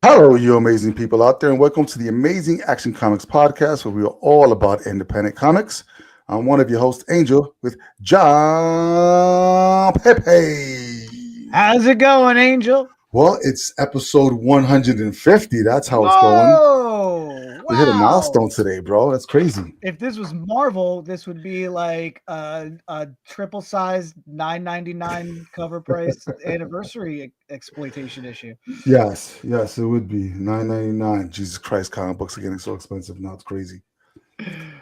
Hello, you amazing people out there, and welcome to the Amazing Action Comics podcast, where we are all about independent comics. I'm one of your hosts, Angel, with John Pepe. How's it going, Angel? Well, it's episode 150. That's how it's going. Whoa! We hit a milestone Wow! today, bro. That's crazy. If this was Marvel, this would be like a triple sized $9.99 cover price anniversary exploitation issue. Yes, it would be $9.99. Jesus Christ, comic books are getting so expensive now. It's crazy.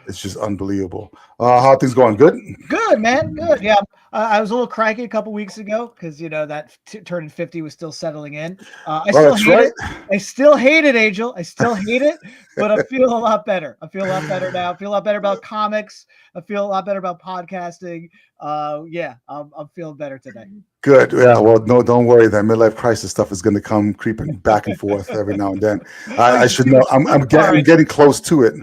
It's just unbelievable. How are things going? Good. Good, man. Good. Yeah. I was a little cranky a couple weeks ago because that turning 50 was still settling in. I Oh, still that's hate right. it. I still hate it, Angel. I still hate it, but I feel a lot better. I feel a lot better now. I feel a lot better about comics. I feel a lot better about podcasting. Yeah, I'm feeling better today. Good. Yeah. Well, no, don't worry. That midlife crisis stuff is going to come creeping back and forth every now and then. Oh, I you should should see know. the I'm, sports car. I'm getting close to it.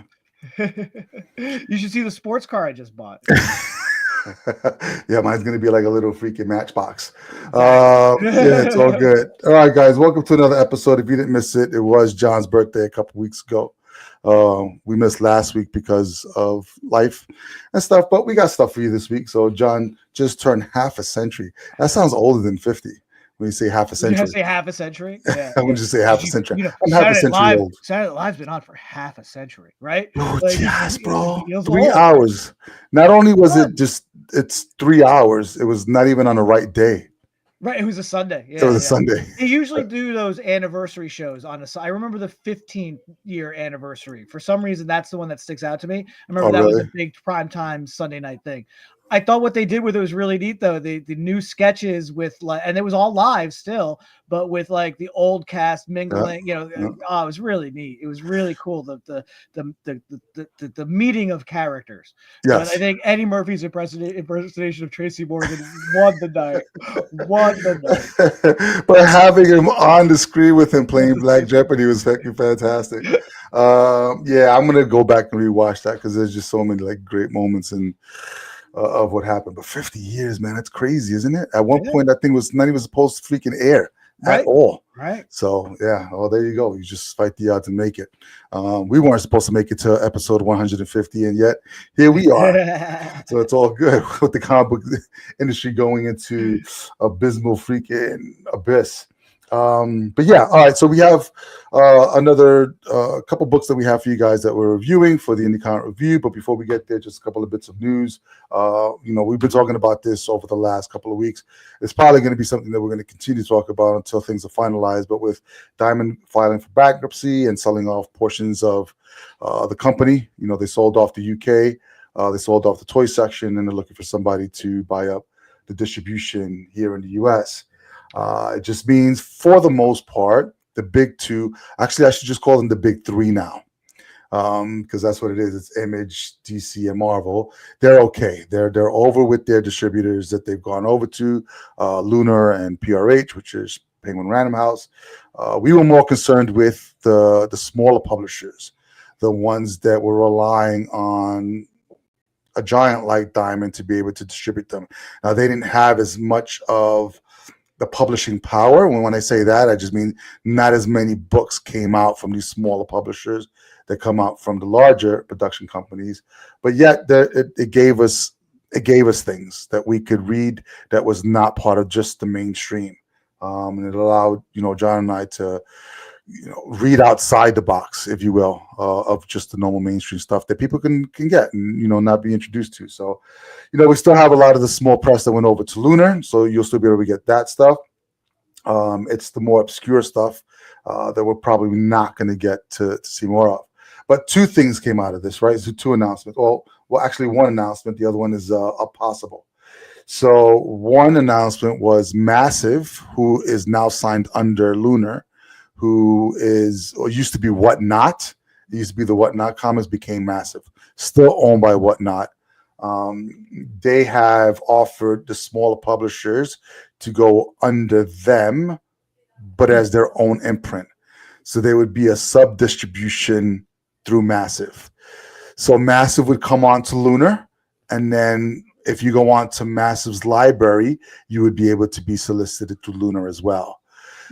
You should see the sports car I just bought. Yeah, mine's going to be like a little freaking matchbox. Exactly. Yeah, it's all good. All right, guys. Welcome to another episode. If you didn't miss it, it was John's birthday a couple weeks ago. We missed last week because of life and stuff, but we got stuff for you this week. So John just turned half a century. That sounds older than 50 when you say half a Did you century. say half a century? Yeah. I'm going to just say half a You, century. you know, I'm half a century old. Saturday Night Live's been on for half a century, right? Oh, Like yes, it bro. feels Three old. hours. Not only was it Fun. just, it's 3 hours, it was not even on the right day. Right, it was a Sunday. It Yeah, was a yeah. Sunday. They usually do those anniversary shows on I remember the 15-year anniversary. For some reason, that's the one that sticks out to me. I remember Oh, that was really? a big primetime Sunday night thing. I thought what they did with it was really neat, though. The new sketches with and it was all live still, but with like the old cast Yeah. mingling. Yeah. Oh, it was really neat. It was really cool. The meeting of characters. But I Yes. think Eddie Murphy's impersonation of Tracy Morgan won the night. Won the night. But having him on the screen with him playing Black Jeopardy was fucking fantastic. Yeah, I'm gonna go back and rewatch that because there's just so many like great moments and of what happened. But 50 years, man, that's crazy, isn't it? At one Yeah, point, that thing was not even supposed to freaking air at right, all. right. So yeah, well, there you go. You just fight the odds and make it. We weren't supposed to make it to episode 150, and yet here we are. So it's all good with the comic book industry going into abysmal freaking abyss. But yeah, all right. So we have another couple books that we have for you guys that we're reviewing for the Indie Comic Review. But before we get there, just a couple of bits of news. We've been talking about this over the last couple of weeks. It's probably going to be something that we're going to continue to talk about until things are finalized. But with Diamond filing for bankruptcy and selling off portions of the company, they sold off the UK. They sold off the toy section, and they're looking for somebody to buy up the distribution here in the US. It just means, for the most part, the big two. Actually, I should just call them the big three now, because that's what it is. It's Image, DC, and Marvel. They're okay. They're over with their distributors that they've gone over to, Lunar and PRH, which is Penguin Random House. We were more concerned with the smaller publishers, the ones that were relying on a giant like Diamond to be able to distribute them. Now, they didn't have as much of the publishing power. When I say that, I just mean not as many books came out from these smaller publishers that come out from the larger production companies. But yet, it gave us things that we could read that was not part of just the mainstream, and it allowed John and I to read outside the box, if you will, of just the normal mainstream stuff that people can get and not be introduced to. So, we still have a lot of the small press that went over to Lunar, so you'll still be able to get that stuff. It's the more obscure stuff that we're probably not going to get to see more of. But two things came out of this, right? So two announcements. Well, actually, one announcement. The other one is a possible. So one announcement was Massive, who is now signed under Lunar, who is or used to be Whatnot. It used to be the Whatnot Comics, became Massive, still owned by Whatnot. They have offered the smaller publishers to go under them, but as their own imprint. So they would be a sub distribution through Massive. So Massive would come on to Lunar, and then if you go on to Massive's library, you would be able to be solicited through Lunar as well.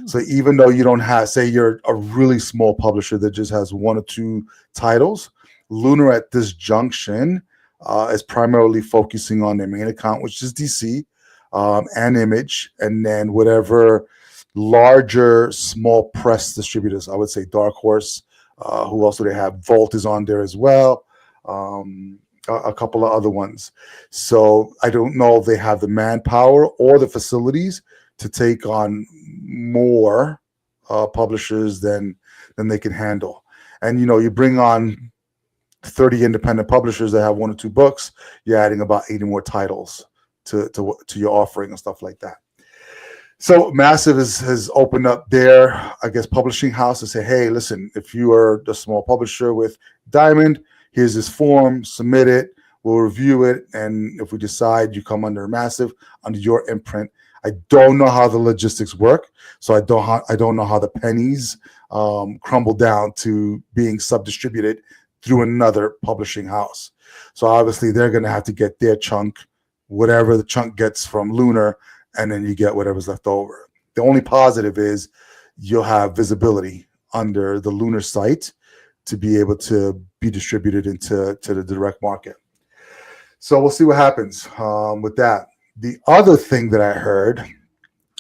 So even though you don't have, say you're a really small publisher that just has 1 or 2 titles, Lunar at this junction is primarily focusing on their main account, which is DC and Image, and then whatever larger small press distributors. I would say Dark Horse. Who else do they have? Vault is on there as well. A couple of other ones. So I don't know if they have the manpower or the facilities to take on more publishers than they can handle. And you bring on 30 independent publishers that have 1 or 2 books, you're adding about 80 more titles to your offering and stuff like that. So Massive has opened up their, I guess, publishing house to say, hey, listen, if you are the small publisher with Diamond, here's this form, submit it, we'll review it, and if we decide you come under Massive, under your imprint. I don't know how the logistics work, so I don't know how the pennies crumble down to being sub-distributed through another publishing house. So obviously they're going to have to get their chunk, whatever the chunk gets from Lunar, and then you get whatever's left over. The only positive is you'll have visibility under the Lunar site to be able to be distributed into the direct market. So we'll see what happens with that. The other thing that I heard,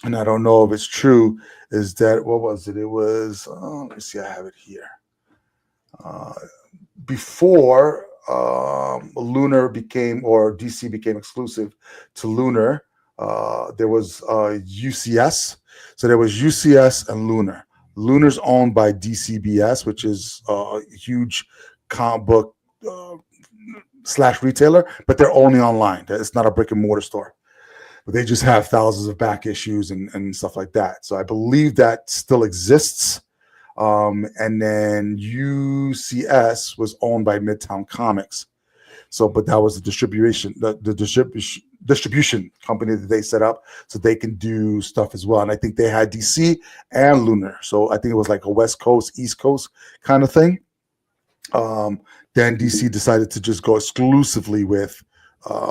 and I don't know if it's true, is that, what was it? It was, let me see, I have it here. Before Lunar became, or DC became exclusive to Lunar, there was UCS. So there was UCS and Lunar. Lunar's owned by DCBS, which is a huge comic book / retailer, but they're only online. It's not a brick and mortar store. But they just have thousands of back issues and stuff like that. So I believe that still exists. And then UCS was owned by Midtown Comics. So, but that was the distribution company that they set up so they can do stuff as well. And I think they had DC and Lunar. So I think it was like a West Coast, East Coast kind of thing. Then DC decided to just go exclusively with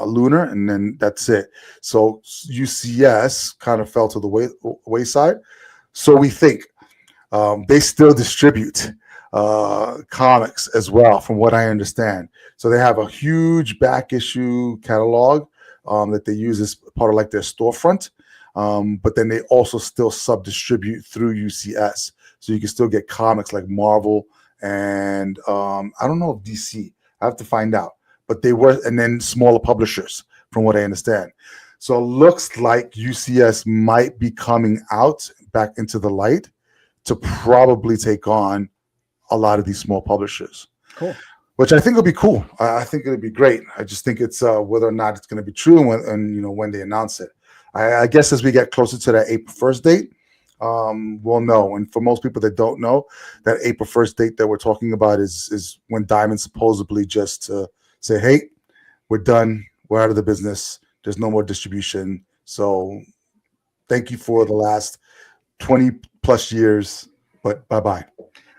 Lunar, and then that's it. So UCS kind of fell to the wayside. So we think they still distribute comics as well, from what I understand. So they have a huge back issue catalog that they use as part of like their storefront. But then they also still sub-distribute through UCS. So you can still get comics like Marvel and I don't know if DC. I have to find out. But they were, and then smaller publishers, from what I understand. So it looks like UCS might be coming out back into the light to probably take on a lot of these small publishers. Cool. Which I think will be cool. I think it'll be great. I just think it's whether or not it's going to be true and when they announce it. I guess as we get closer to that April 1st date, we'll know. And for most people that don't know, that April 1st date that we're talking about is when Diamond supposedly just say, hey, we're done. We're out of the business. There's no more distribution. So thank you for the last 20 plus years, but bye-bye.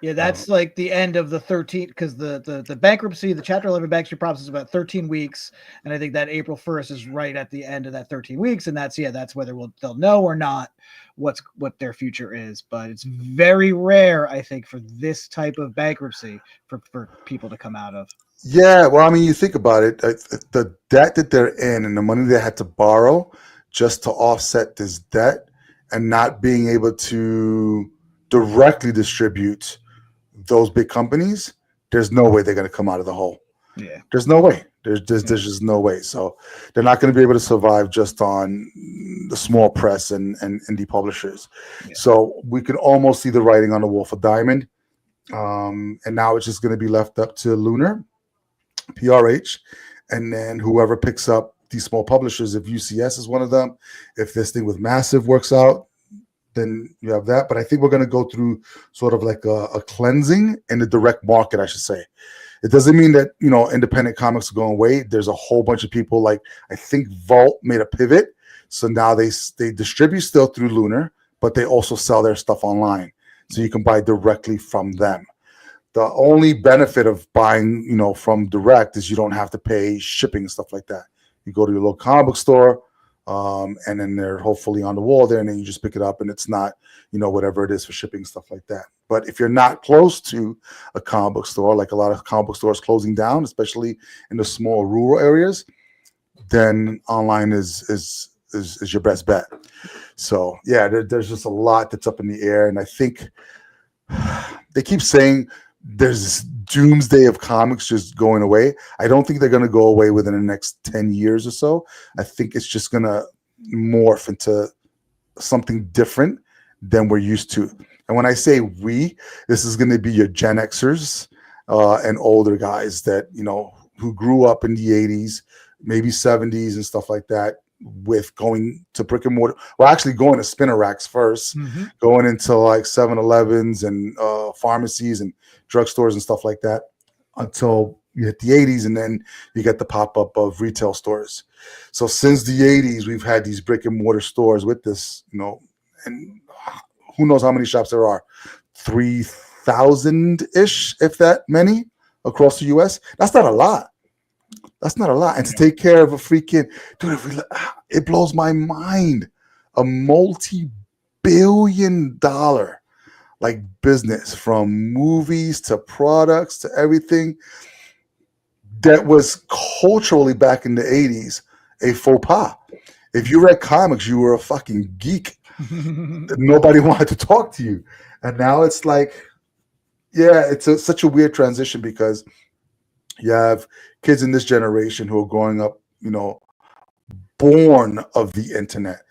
Yeah, that's like the end of the 13, because the bankruptcy, the Chapter 11 bankruptcy process is about 13 weeks. And I think that April 1st is right at the end of that 13 weeks. And that's whether they'll know or not what their future is. But it's very rare, I think, for this type of bankruptcy for people to come out of. Yeah, well, I mean, you think about it, the debt that they're in and the money they had to borrow just to offset this debt and not being able to directly distribute those big companies, there's no way they're going to come out of the hole. Yeah. There's no way. There's just no way. So they're not going to be able to survive just on the small press and indie publishers. Yeah. So we can almost see the writing on the wall for Diamond. And now it's just going to be left up to Lunar, PRH, and then whoever picks up these small publishers, if UCS is one of them, if this thing with Massive works out, then you have that. But I think we're going to go through sort of like a cleansing in the direct market, I should say. It doesn't mean that, independent comics are going away. There's a whole bunch of people, like I think Vault made a pivot. So now they distribute still through Lunar, but they also sell their stuff online. So you can buy directly from them. The only benefit of buying, from direct is you don't have to pay shipping and stuff like that. You go to your local comic book store, and then they're hopefully on the wall there, and then you just pick it up, and it's not, whatever it is for shipping, stuff like that. But if you're not close to a comic book store, like a lot of comic book stores closing down, especially in the small rural areas, then online is your best bet. So yeah, there's just a lot that's up in the air, and I think they keep saying there's this doomsday of comics just going away. I don't think they're going to go away within the next 10 years or so. I think it's just going to morph into something different than we're used to. And when I say we, this is going to be your Gen Xers and older guys that, who grew up in the 80s, maybe 70s and stuff like that, with going to brick and mortar. Well, actually going to spinner racks first, going into like 7-Elevens and pharmacies and drugstores and stuff like that until you hit the 80s, and then you get the pop-up of retail stores. So since the 80s, we've had these brick and mortar stores with this, and who knows how many shops there are, 3,000-ish, if that many, across the US. That's not a lot. That's not a lot. And to take care of a freaking, dude, it blows my mind. A multi-billion-dollar like business, from movies to products to everything, that was culturally back in the 80s a faux pas. If you read comics, you were a fucking geek. Nobody wanted to talk to you. And now it's like, yeah, it's such a weird transition, because you have kids in this generation who are growing up, born of the internet.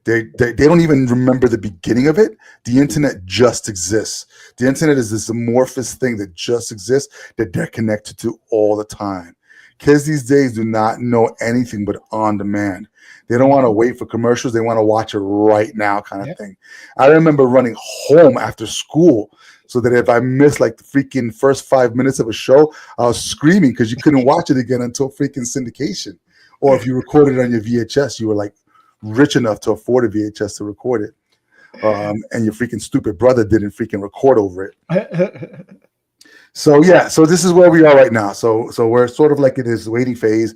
They don't even remember the beginning of it. The internet just exists. The internet is this amorphous thing that just exists, that they're connected to all the time. Kids these days do not know anything but on demand. They don't want to wait for commercials. They want to watch it right now, kind of thing. I remember running home after school so that if I missed like the freaking first 5 minutes of a show, I was screaming because you couldn't watch it again until freaking syndication. Or if you recorded it on your VHS, you were like rich enough to afford a VHS to record it. And your freaking stupid brother didn't freaking record over it. So yeah, so this is where we are right now. So we're sort of like in this waiting phase.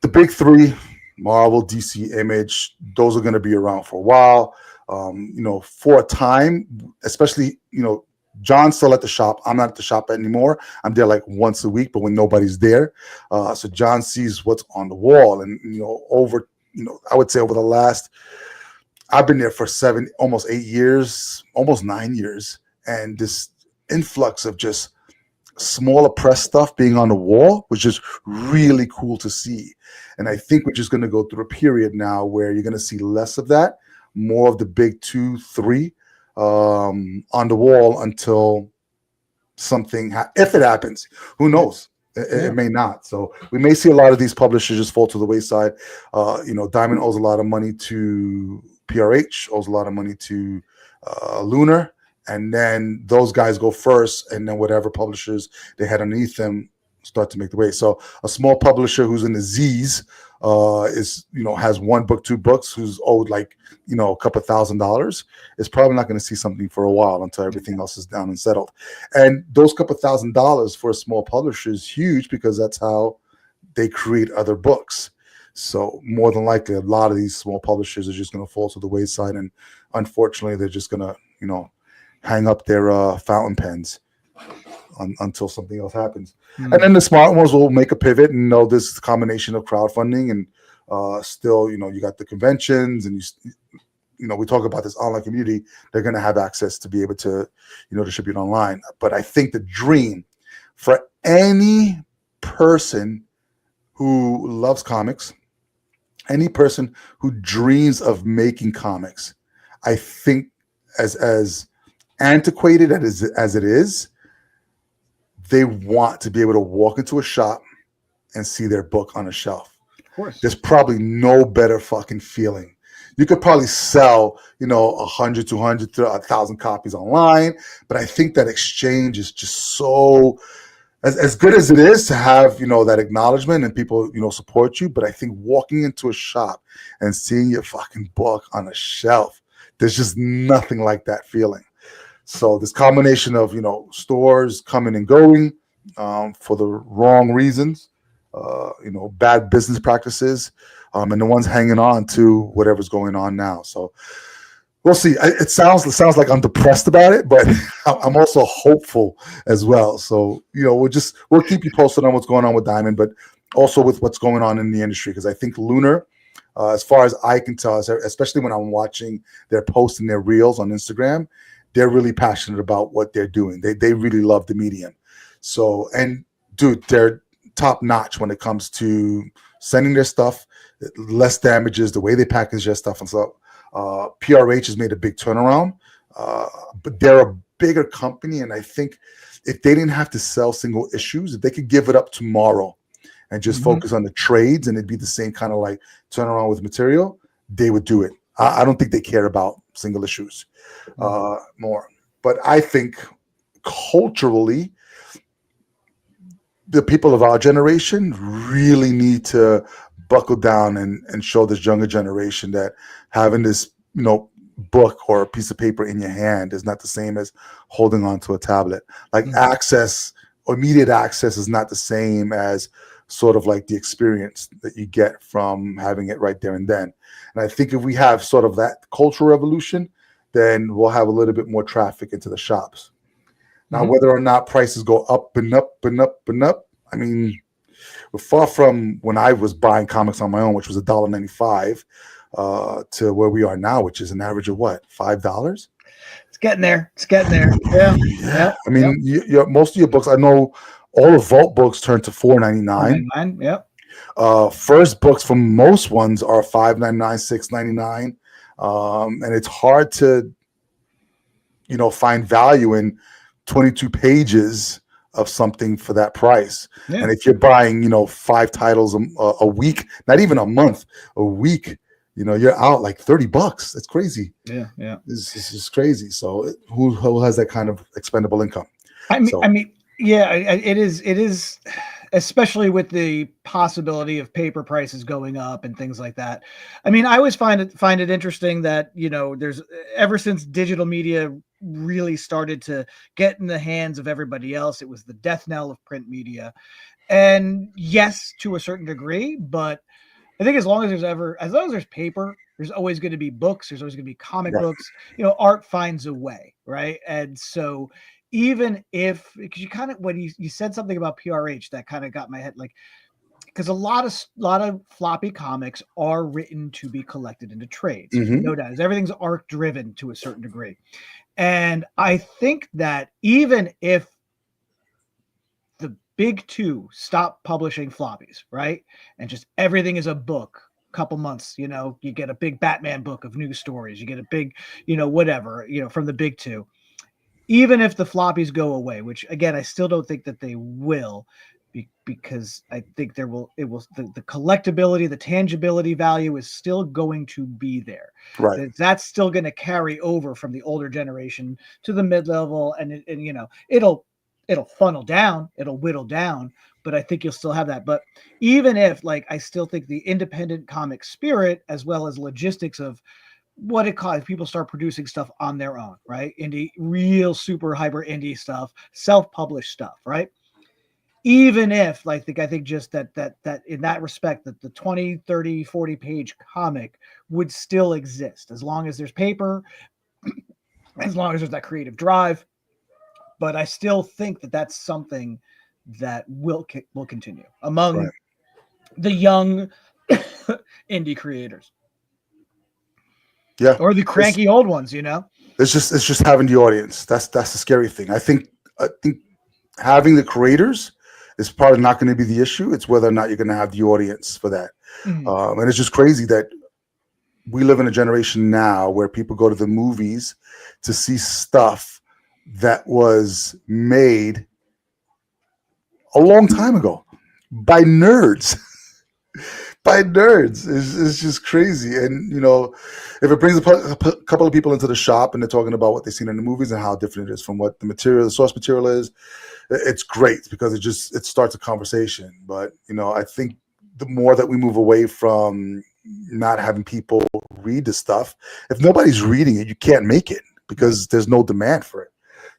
The big three, Marvel, DC, Image, those are going to be around for a while. For a time, especially, John's still at the shop. I'm not at the shop anymore. I'm there like once a week, but when nobody's there. So John sees what's on the wall. And, I would say over the last, I've been there for almost 8 years, almost 9 years. And this influx of just smaller press stuff being on the wall was just really cool to see. And I think we're just going to go through a period now where you're going to see less of that, more of the big 2, 3 on the wall until something, if it happens. Who knows? It may not. So we may see a lot of these publishers just fall to the wayside. Diamond owes a lot of money to PRH, owes a lot of money to Lunar. And then those guys go first, and then whatever publishers they had underneath them start to make the way. So a small publisher who's in the Z's has 1 book, 2 books, who's owed like, a couple $1,000, is probably not going to see something for a while until everything else is down and settled. And those couple $1,000 for a small publisher is huge, because that's how they create other books. So more than likely, a lot of these small publishers are just going to fall to the wayside, and unfortunately, they're just going to, hang up their fountain pens until something else happens. And then the smart ones will make a pivot and know this combination of crowdfunding and still, you got the conventions, and we talk about this online community. They're going to have access to be able to, distribute online. But I think the dream for any person who loves comics, any person who dreams of making comics, I think as antiquated as it is, they want to be able to walk into a shop and see their book on a shelf. Of course. There's probably no better fucking feeling. You could probably sell, 100, 200 to 1,000 copies online, but I think that exchange is just so, as good as it is to have, that acknowledgement and people, support you. But I think walking into a shop and seeing your fucking book on a shelf, there's just nothing like that feeling. So this combination of, stores coming and going for the wrong reasons, bad business practices, and the ones hanging on to whatever's going on now. So we'll see. It sounds like I'm depressed about it, but I'm also hopeful as well. So we'll keep you posted on what's going on with Diamond, but also with what's going on in the industry, because I think Lunar, as far as I can tell, especially when I'm watching their posts and their reels on Instagram, they're really passionate about what they're doing. They really love the medium. So, and dude, they're top notch when it comes to sending their stuff, less damages, the way they package their stuff and stuff. PRH has made a big turnaround, but they're a bigger company, and I think if they didn't have to sell single issues, if they could give it up tomorrow and just focus on the trades, and it'd be the same kind of like turnaround with material, they would do it. I don't think they care about single issues more. But I think culturally, the people of our generation really need to buckle down and show this younger generation that having this, book or a piece of paper in your hand is not the same as holding on to a tablet. Like access, immediate access is not the same as sort of like the experience that you get from having it right there and then. And I think if we have sort of that cultural revolution, then we'll have a little bit more traffic into the shops. Now, whether or not prices go up and up and up and up, I mean, we're far from when I was buying comics on my own, which was $1.95, to where we are now, which is an average of what, $5? It's getting there. Yeah. I mean, most of your books, I know all of Vault books turn to $4.99. Yep. First books from most ones are $5.99, $6.99, and it's hard to, find value in 22 pages of something for that price. Yeah. And if you're buying, 5 titles a week, not even a month, a week, you're out like $30. That's crazy. Yeah. It's just crazy. So who has that kind of expendable income? Yeah, it is, especially with the possibility of paper prices going up and things like that. I mean, I always find it interesting that, there's, ever since digital media really started to get in the hands of everybody else, it was the death knell of print media. And yes, to a certain degree, but I think as long as there's paper, there's always going to be books. There's always going to be comic books. Art finds a way, right? And so even if, because you kind of, when you said something about PRH, that kind of got my head, like, because a lot of floppy comics are written to be collected into trades. No doubt. Everything's arc driven to a certain degree. And I think that even if the big two stop publishing floppies, right, and just everything is a book, couple months, you get a big Batman book of news stories, you get a big, whatever, from the big two. Even if the floppies go away, which again, I still don't think that they will, because I think the collectability, the tangibility value is still going to be there. Right. That's still going to carry over from the older generation to the mid-level, and it'll funnel down, it'll whittle down, but I think you'll still have that. But even if, like, I still think the independent comic spirit, as well as logistics of what it costs, people start producing stuff on their own, right? Indie, real super hyper indie stuff, self-published stuff, right? Even if, like, I think just that in that respect, that the 20, 30, 40 page comic would still exist as long as there's paper, as long as there's that creative drive. But I still think that that's something that will continue among the young indie creators. Yeah. Or the cranky old ones, It's just having the audience. That's the scary thing. I think having the creators is probably not going to be the issue. It's whether or not you're going to have the audience for that. And it's just crazy that we live in a generation now where people go to the movies to see stuff that was made a long time ago by nerds. It's just crazy. And if it brings a couple of people into the shop and they're talking about what they've seen in the movies and how different it is from what the source material is, it's great, because it starts a conversation. But I think the more that we move away from not having people read the stuff, if nobody's reading it, you can't make it, because there's no demand for it.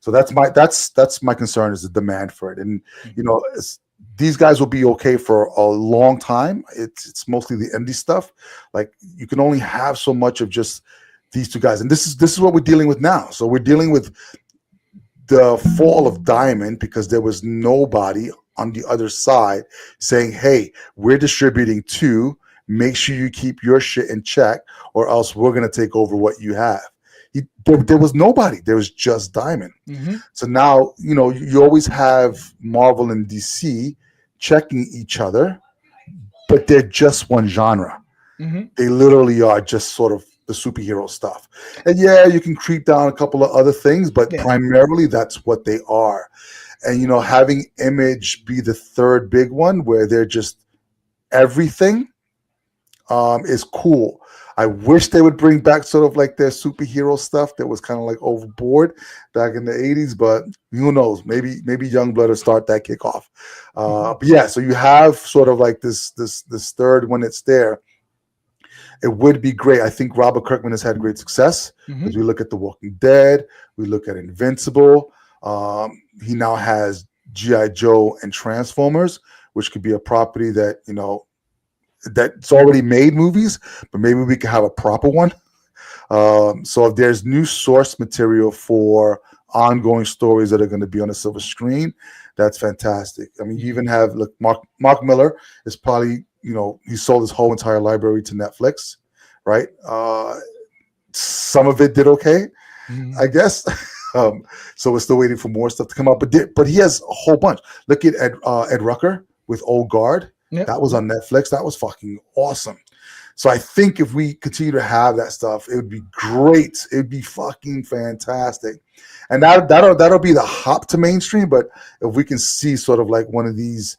So that's my concern, is the demand for it. And these guys will be okay for a long time. It's mostly the indie stuff. Like you can only have so much of just these two guys, and this is what we're dealing with now. So we're dealing with the fall of Diamond because there was nobody on the other side saying, "Hey, we're distributing too. Make sure you keep your shit in check, or else we're gonna take over what you have." There was nobody. There was just Diamond. Mm-hmm. So now, you always have Marvel and DC checking each other, but they're just one genre. Mm-hmm. They literally are just sort of the superhero stuff. And yeah, you can creep down a couple of other things, but primarily that's what they are. And, having Image be the third big one where they're just everything is cool. I wish they would bring back sort of like their superhero stuff that was kind of like overboard back in the 80s, but who knows? Maybe Youngblood will start that kickoff. But yeah, so you have sort of like this third when it's there. It would be great. I think Robert Kirkman has had great success as we look at The Walking Dead, we look at Invincible. He now has G.I. Joe and Transformers, which could be a property that, that's already made movies, but maybe we could have a proper one. So if there's new source material for ongoing stories that are going to be on the silver screen, that's fantastic. I mean, you even have Mark Miller is probably, he sold his whole entire library to Netflix, right? Some of it did okay, I guess. So we're still waiting for more stuff to come out, but he has a whole bunch. Look at Ed Rucker with Old Guard. Yep. That was on Netflix. That was fucking awesome. So I think if we continue to have that stuff, it would be great. It would be fucking fantastic. And that'll be the hop to mainstream. But if we can see sort of like one of these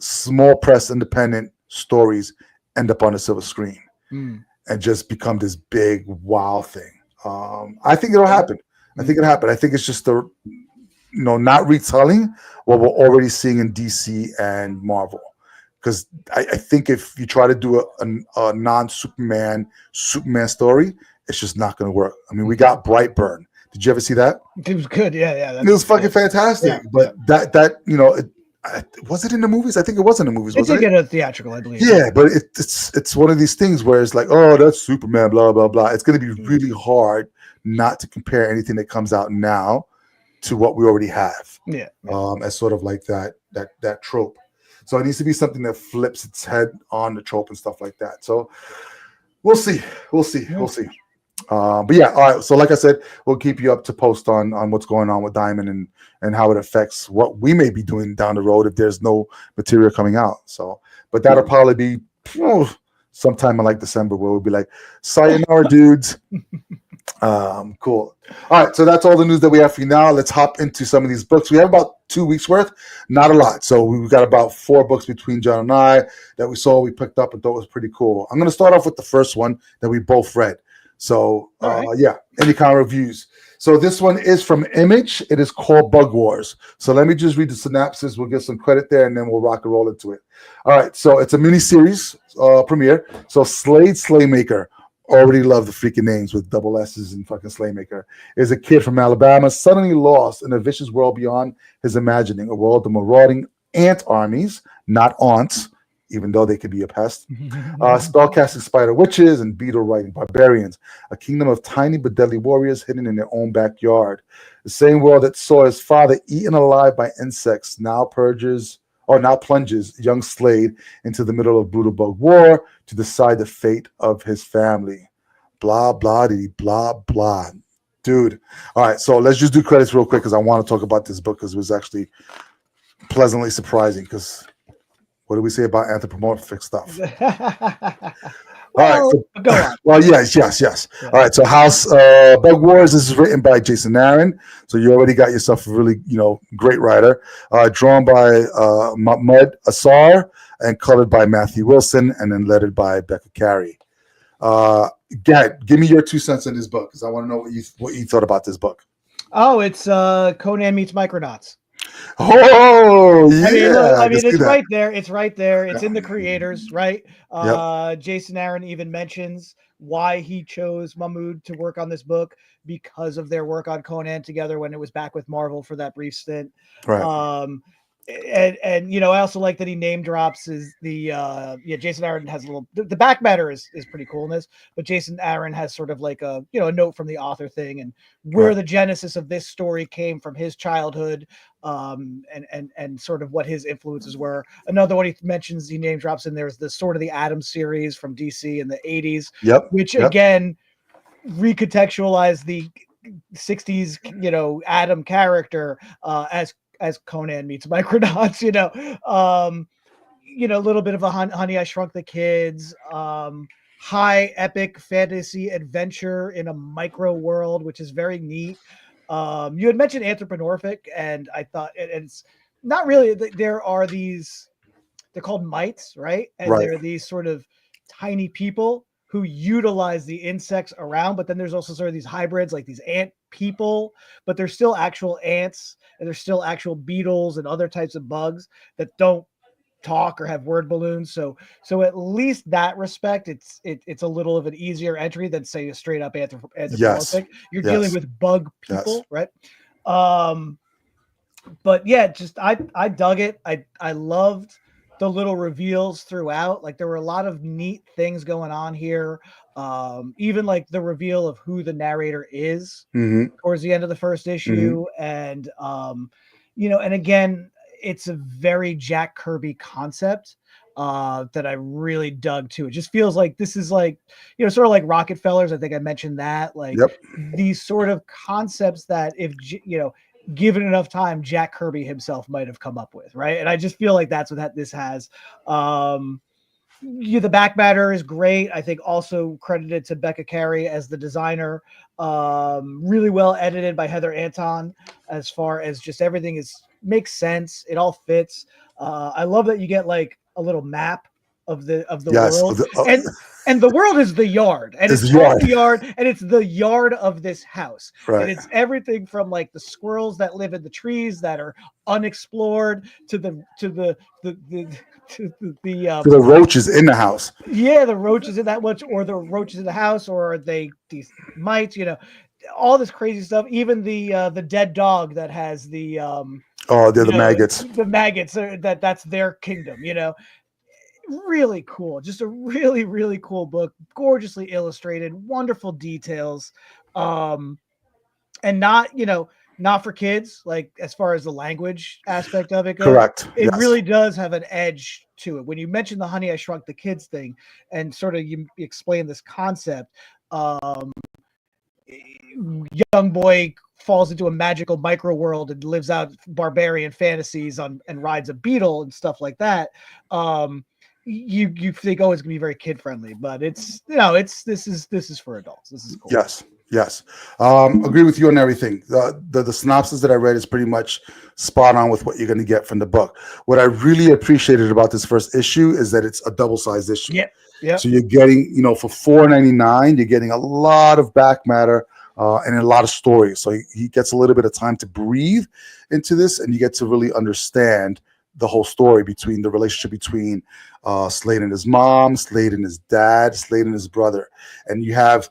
small press independent stories end up on the silver screen and just become this big wow thing, I think it'll happen. I think it's just the not retelling what we're already seeing in DC and Marvel. Because I think if you try to do a non-Superman story, it's just not going to work. I mean, we got Brightburn. Did you ever see that? It was good. Yeah. It was fucking fantastic. Yeah, but that was it in the movies? I think it was in the movies. It did get a theatrical, I believe. Yeah, but it's one of these things where it's like, oh, that's Superman, blah blah blah. It's going to be really hard not to compare anything that comes out now to what we already have. Yeah. As sort of like that trope. So it needs to be something that flips its head on the trope and stuff like that. So we'll see. But yeah, all right. So like I said, we'll keep you up to post on what's going on with Diamond and how it affects what we may be doing down the road if there's no material coming out. So, but that'll probably be sometime in like December where we'll be like, sayonara, dudes. Cool. All right, so that's all the news that we have for you now. Let's hop into some of these books. We have about 2 weeks worth, not a lot. So we've got about 4 books between John and I that we picked up and thought was pretty cool. I'm going to start off with the first one that we both read. So yeah, any kind of reviews. So this one is from Image. It is called Bug Wars. So let me just read the synopsis. We'll get some credit there, and then we'll rock and roll into it. All right, so it's a mini-series premiere. So Slade Slaymaker, already love the freaking names with double S's and fucking Slaymaker, is a kid from Alabama suddenly lost in a vicious world beyond his imagining, a world of marauding ant armies, not aunts, even though they could be a pest, spellcasting spider witches and beetle riding barbarians, a kingdom of tiny but deadly warriors hidden in their own backyard. The same world that saw his father eaten alive by insects now plunges young Slade into the middle of brutal bug war to decide the fate of his family. Blah, blah, blah, blah. Dude. All right, so let's just do credits real quick because I want to talk about this book because it was actually pleasantly surprising because what do we say about anthropomorphic stuff? Well, all right. Go on. Well, yes. Yeah. All right. So House Bug Wars. This is written by Jason Aaron. So you already got yourself a really, great writer. Drawn by Mahmoud Asar and colored by Matthew Wilson and then lettered by Becca Carey. Gad, give me your 2 cents in this book because I want to know what you thought about this book. Oh, it's Conan meets Micronauts. Oh, yeah. I mean, it's right there. It's right there. It's in the creators, right? Jason Aaron even mentions why he chose Mahmoud to work on this book because of their work on Conan together when it was back with Marvel for that brief stint. Right. and you know, I also like that he name drops is the Jason Aaron has a little the back matter is pretty cool in this, but Jason Aaron has sort of like a, you know, a note from the author thing and where the genesis of this story came from his childhood, and sort of what his influences were. Another one he mentions, he name drops in there is the Sword of the Atom series from DC in the 80s, which again recontextualized the 60s, you know, Atom character as Conan meets Micronauts, you know, a little bit of a Honey, I Shrunk the Kids, high epic fantasy adventure in a micro world, which is very neat. You had mentioned anthropomorphic, and I thought it's not really. There are these, they're called mites, right? And they're these sort of tiny people who utilize the insects around, but then there's also sort of these hybrids, like these ant people, but they're still actual ants, and there's still actual beetles and other types of bugs that don't talk or have word balloons. So at least that respect, it's a little of an easier entry than say a straight up anthropomorphic. You're dealing with bug people, right? But yeah, just I dug it. I loved the little reveals throughout. Like there were a lot of neat things going on here. Even like the reveal of who the narrator is towards the end of the first issue. And you know, and again, it's a very Jack Kirby concept that I really dug too. It just feels like this is like, you know, sort of like Rockefellers. I think I mentioned that, like these sort of concepts that if, you know, given enough time, Jack Kirby himself might have come up with, right? And I just feel like that's what this has. The back matter is great. I think also credited to Becca Carey as the designer. Really well edited by Heather Anton, as far as just everything makes sense. It all fits. I love that you get like a little map of the world, and the world is the yard, and it's the yard, and it's the yard of this house, and it's everything from like the squirrels that live in the trees that are unexplored to the roaches in the house. Yeah, the roaches in that much, or the roaches in the house, or are they these mites? You know, all this crazy stuff. Even the dead dog that has the they're the maggots. The maggots that's their kingdom. You know. Really cool, just a really, really cool book, gorgeously illustrated, wonderful details, and not for kids, like as far as the language aspect of it goes. Correct. It really does have an edge to it. When you mentioned the Honey, I Shrunk the Kids thing, and sort of you explain this concept, young boy falls into a magical micro world and lives out barbarian fantasies and rides a beetle and stuff like that. You think, oh, it's gonna be very kid friendly, but it's, you know, this is for adults. This is cool. Yes. Agree with you on everything. The synopsis that I read is pretty much spot on with what you're going to get from the book. What I really appreciated about this first issue is that it's a double-sized issue. Yeah. So you're getting, you know, for $4.99, you're getting a lot of back matter and a lot of stories. So he gets a little bit of time to breathe into this, and you get to really understand the whole story between the relationship between Slade and his mom, Slade and his dad, Slade and his brother. And you have,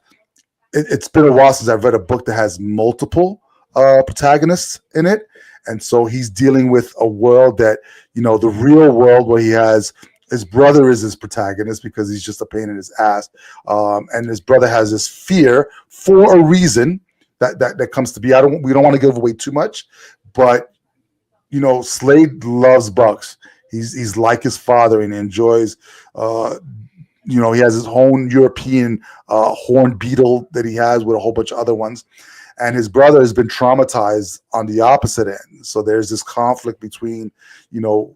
it's been a while since I've read a book that has multiple protagonists in it. And so he's dealing with a world that, you know, the real world where he has his brother is his protagonist because he's just a pain in his ass. And his brother has this fear for a reason that comes to be. We don't want to give away too much, but you know, Slade loves bugs. He's like his father, and he enjoys. You know, he has his own European horned beetle that he has with a whole bunch of other ones, and his brother has been traumatized on the opposite end. So there's this conflict between, you know,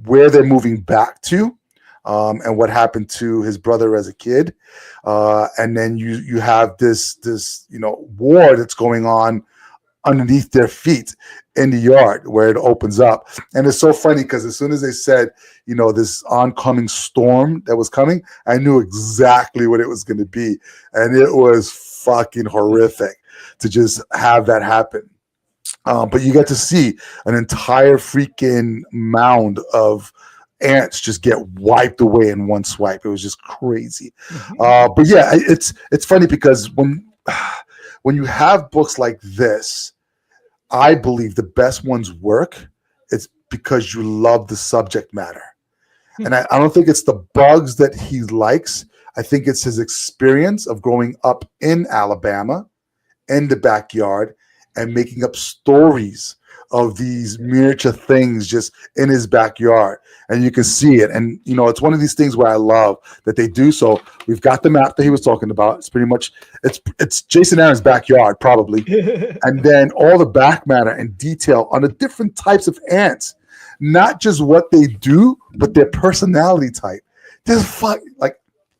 where they're moving back to, and what happened to his brother as a kid, and then you have this you know, war that's going on underneath their feet in the yard where it opens up. And it's so funny because as soon as they said, you know, this oncoming storm that was coming, I knew exactly what it was going to be. And it was fucking horrific to just have that happen. But you get to see an entire freaking mound of ants just get wiped away in one swipe. It was just crazy. But yeah, it's funny because when you have books like this, I believe the best ones work. It's because you love the subject matter. And I don't think it's the bugs that he likes. I think it's his experience of growing up in Alabama, in the backyard, and making up stories of these miniature things just in his backyard. And you can see it. And, you know, it's one of these things where I love that they do. So we've got the map that he was talking about. It's pretty much, it's Jason Aaron's backyard, probably. And then all the back matter and detail on the different types of ants, not just what they do, but their personality type. Just fun, like,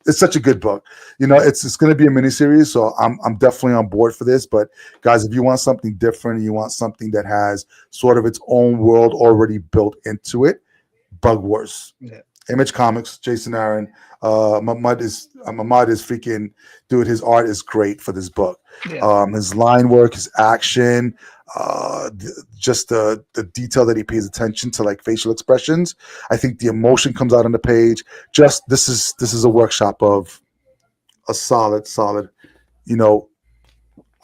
it's such a good book. You know, it's going to be a miniseries, so I'm definitely on board for this. But guys, if you want something different, and you want something that has sort of its own world already built into it, Bug Wars, Image Comics, Jason Aaron. Mahmoud is freaking dude. His art is great for this book. His line work, his action, just the detail that he pays attention to, like facial expressions. I think the emotion comes out on the page. Just this is a workshop of a solid, you know,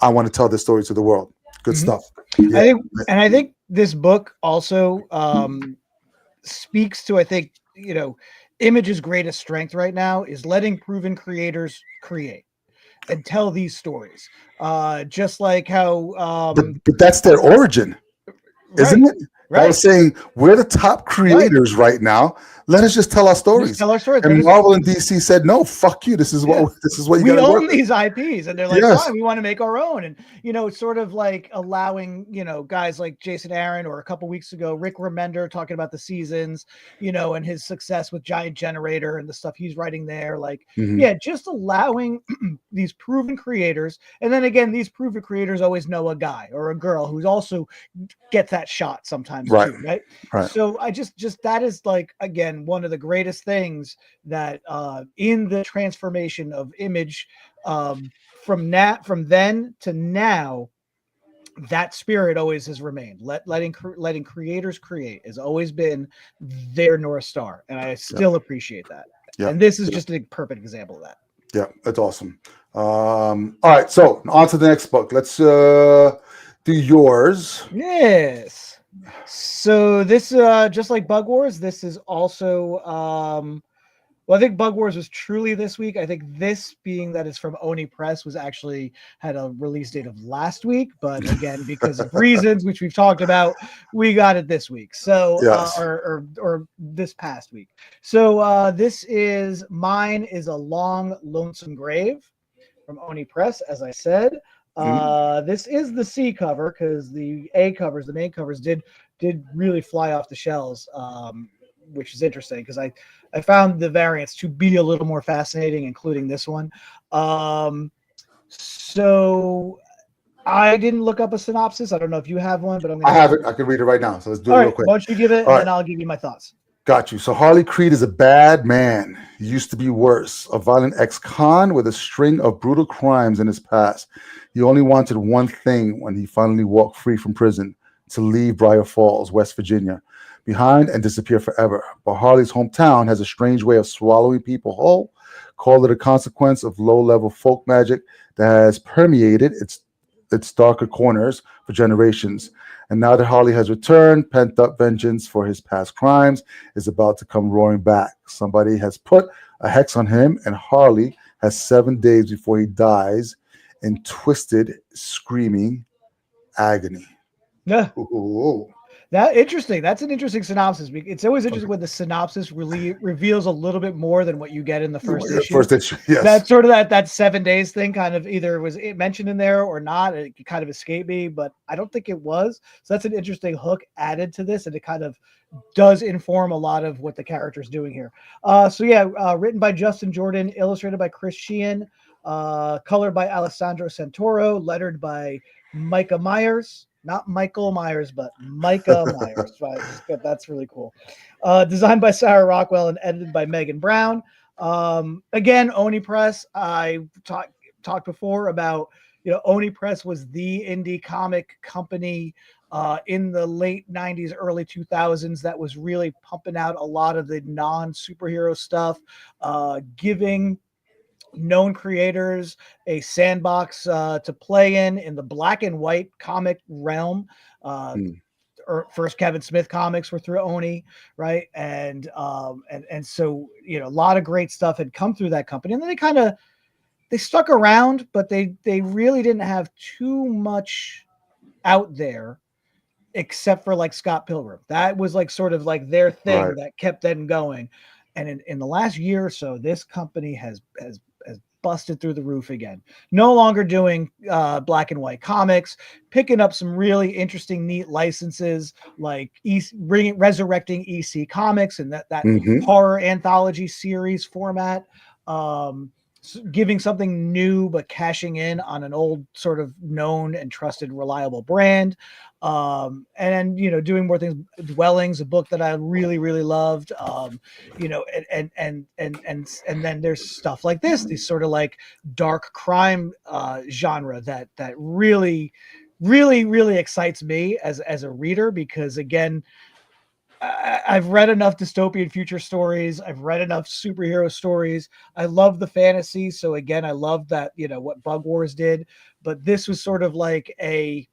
I want to tell this story to the world. Good stuff. Yeah. I think this book also speaks to, I think, you know, Image's greatest strength right now is letting proven creators create and tell these stories. Just like how but that's their origin, isn't it? I was saying we're the top creators right now. Let us just tell our stories. Just tell our stories. And Marvel and DC said, "No, fuck you. This is what you we gotta own work these IPs," and they're like, "Fine, we want to make our own." And you know, it's sort of like allowing, you know, guys like Jason Aaron, or a couple weeks ago, Rick Remender talking about the seasons, you know, and his success with Giant Generator and the stuff he's writing there. Like, just allowing these proven creators, and then again, these proven creators always know a guy or a girl who's also gets that shot sometimes too, right? So I just that is, like, again, one of the greatest things that in the transformation of Image from then to now, that spirit always has remained. Letting creators create has always been their North Star, and I still appreciate that. And this is just a perfect example of that. Yeah, that's awesome. All right, so on to the next book. Let's do yours. Yes. So this, just like Bug Wars, this is also, well, I think Bug Wars was truly this week. I think this, being that it's from Oni Press, was actually had a release date of last week, but again, because of reasons which we've talked about, we got it this week. So, or this past week. So this is Mine is a Long Lonesome Grave from Oni Press, as I said. This is the C cover, because the A covers, the main covers, did really fly off the shelves, which is interesting, because I found the variants to be a little more fascinating, including this one. So I didn't look up a synopsis. I don't know if you have one, but I have it. I can read it right now. So let's do it real quick. Why don't you give it, and then I'll give you my thoughts. Got you. So Harley Creed is a bad man. He used to be worse. A violent ex-con with a string of brutal crimes in his past. He only wanted one thing when he finally walked free from prison: to leave Briar Falls, West Virginia, behind and disappear forever. But Harley's hometown has a strange way of swallowing people whole. Call it a consequence of low-level folk magic that has permeated its darker corners for generations. And now that Harley has returned, pent-up vengeance for his past crimes is about to come roaring back. Somebody has put a hex on him, and Harley has 7 days before he dies in twisted, screaming agony. Yeah. That's interesting. That's an interesting synopsis. It's always interesting when the synopsis really reveals a little bit more than what you get in the first issue. Yes. That's sort of that 7 days thing, kind of either was it mentioned in there or not. It kind of escaped me, but I don't think it was. So that's an interesting hook added to this, and it kind of does inform a lot of what the character's doing here. Written by Justin Jordan, illustrated by Chris Sheehan, colored by Alessandro Santoro, lettered by Micah Myers. Not Michael Myers, but Micah Myers. That's really cool. Designed by Sarah Rockwell and edited by Megan Brown. Again, Oni Press. I talked before about, you know, Oni Press was the indie comic company in the late 90s, early 2000s that was really pumping out a lot of the non-superhero stuff, giving known creators a sandbox to play in the black and white comic realm. first Kevin Smith comics were through Oni, right? And so, you know, a lot of great stuff had come through that company, and then they stuck around, but they really didn't have too much out there except for like Scott Pilgrim. That was like sort of like their thing that kept them going. And in the last year or so, this company has busted through the roof again. No longer doing black and white comics, picking up some really interesting, neat licenses like resurrecting EC Comics and that horror anthology series format. Giving something new but cashing in on an old sort of known and trusted reliable brand, and you know, doing more things. Dwellings, a book that I really loved, you know, and then there's stuff like these sort of like dark crime genre that really excites me as a reader, because again, I've read enough dystopian future stories. I've read enough superhero stories. I love the fantasy. So again, I love that, you know, what Bug Wars did, but this was sort of like a,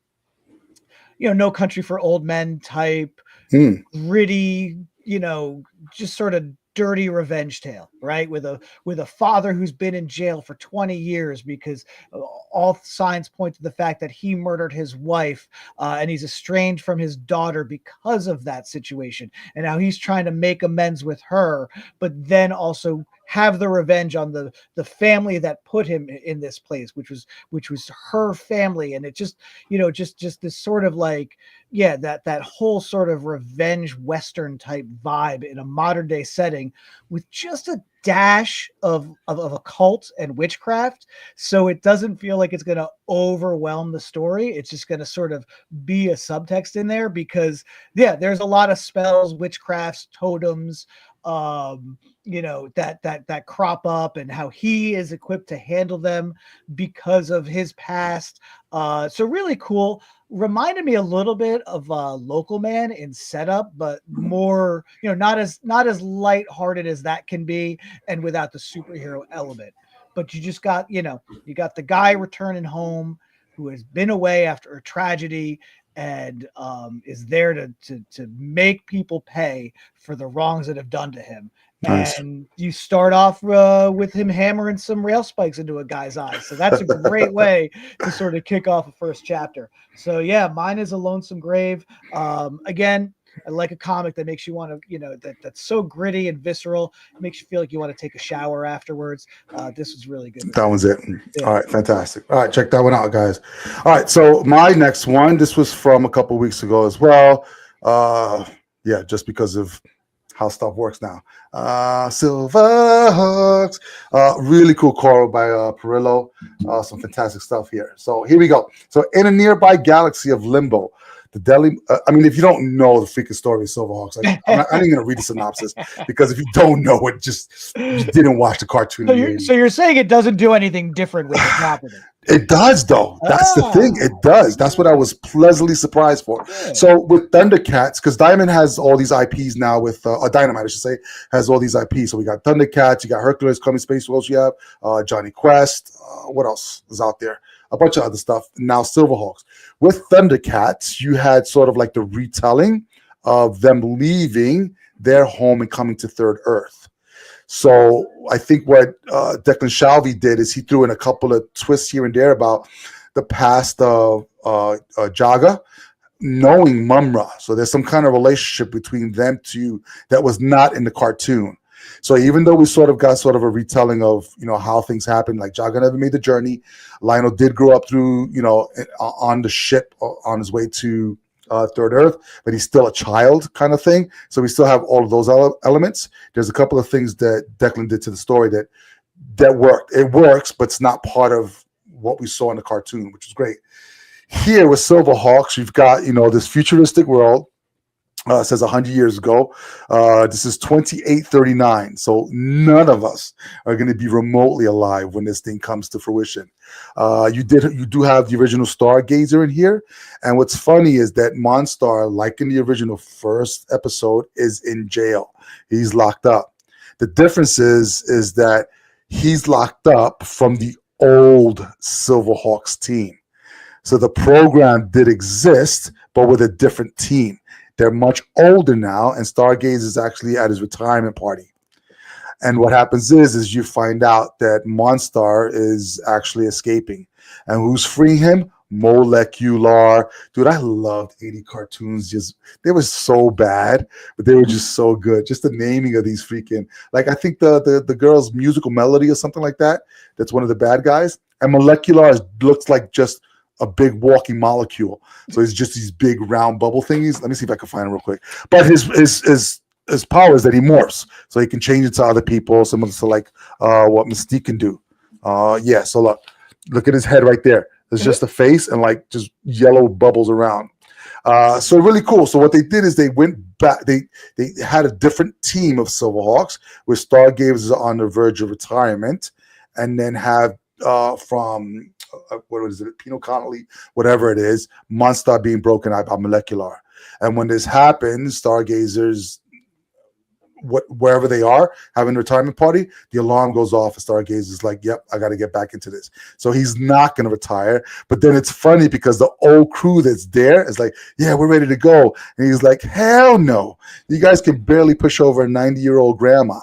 you know, No Country for Old Men type, gritty, you know, just sort of dirty revenge tale, right? With a father who's been in jail for 20 years because all signs point to the fact that he murdered his wife, and he's estranged from his daughter because of that situation. And now he's trying to make amends with her, but then also have the revenge on the family that put him in this place, which was her family. And it just, you know, just this sort of like, yeah, that whole sort of revenge Western type vibe in a modern day setting with just a dash of occult and witchcraft. So it doesn't feel like it's going to overwhelm the story. It's just going to sort of be a subtext in there because, yeah, there's a lot of spells, witchcrafts, totems, you know, that crop up, and how he is equipped to handle them because of his past. So really cool. Reminded me a little bit of Local Man in setup, but more, you know, not as lighthearted as that can be, and without the superhero element. But you just got, you know, you got the guy returning home who has been away after a tragedy and is there to make people pay for the wrongs that have done to him. Nice. And you start off with him hammering some rail spikes into a guy's eyes. So that's a great way to sort of kick off a first chapter. So yeah, mine is A Lonesome Grave. Again, I like a comic that makes you want to, you know, that's so gritty and visceral. It makes you feel like you want to take a shower afterwards. This was really good. That one's it. Yeah. All right, fantastic. All right, check that one out, guys. All right, so my next one, this was from a couple of weeks ago as well. Yeah, just because of how stuff works now. Silverhawks, really cool cover by Perillo. Some fantastic stuff here. So here we go. So in a nearby galaxy of limbo, the deadly. I mean, if you don't know the freaking story of Silverhawks, I'm not even going to read the synopsis because if you don't know it, just you didn't watch the cartoon. So you're saying it doesn't do anything different with the property? It does, though. That's the thing. It does. That's what I was pleasantly surprised for. Yeah. So with Thundercats, because Diamond has all these IPs now with, or Dynamite, I should say, has all these IPs. So we got Thundercats, you got Hercules, Coming Space Wolves, you have Johnny Quest. What else is out there? A bunch of other stuff. Now Silverhawks. With Thundercats, you had sort of like the retelling of them leaving their home and coming to Third Earth. So I think what Declan Shalvey did is he threw in a couple of twists here and there about the past of Jaga knowing Mumra. So there's some kind of relationship between them two that was not in the cartoon. So even though we sort of got a retelling of, you know, how things happened, like Jaga never made the journey. Lionel did grow up through, you know, on the ship on his way to Third Earth, but he's still a child kind of thing. So we still have all of those elements. There's a couple of things that Declan did to the story that worked. It works, but it's not part of what we saw in the cartoon, which is great. Here with Silverhawks, you've got, you know, this futuristic world. It says 100 years ago. This is 2839. So none of us are going to be remotely alive when this thing comes to fruition. You do have the original Stargazer in here. And what's funny is that Monstar, like in the original first episode, is in jail. He's locked up. The difference is that he's locked up from the old Silverhawks team. So the program did exist, but with a different team. They're much older now, and Stargaze is actually at his retirement party. And what happens is you find out that Monstar is actually escaping. And who's freeing him? Molecular. Dude, I loved 80 cartoons. Just they were so bad, but they were just so good. Just the naming of these freaking, like, I think the girl's musical melody or something like that. That's one of the bad guys. And Molecular looks like just a big walking molecule. So it's just these big round bubble thingies. Let me see if I can find it real quick. But his power is that he morphs, so he can change into other people, similar to like what Mystique can do. Yeah, so look at his head right there. There's just a face and like just yellow bubbles around. So really cool. So what they did is they went back. They had a different team of Silverhawks, where Stargaze is on the verge of retirement, and then have from what is it, Pino Connolly, whatever it is, Monstar being broken out by Molecular. And when this happens, Stargazers, wherever they are having a retirement party, the alarm goes off and Stargaze is like, yep, I got to get back into this. So he's not going to retire. But then it's funny because the old crew that's there is like, yeah, we're ready to go. And he's like, hell no, you guys can barely push over a 90-year-old grandma.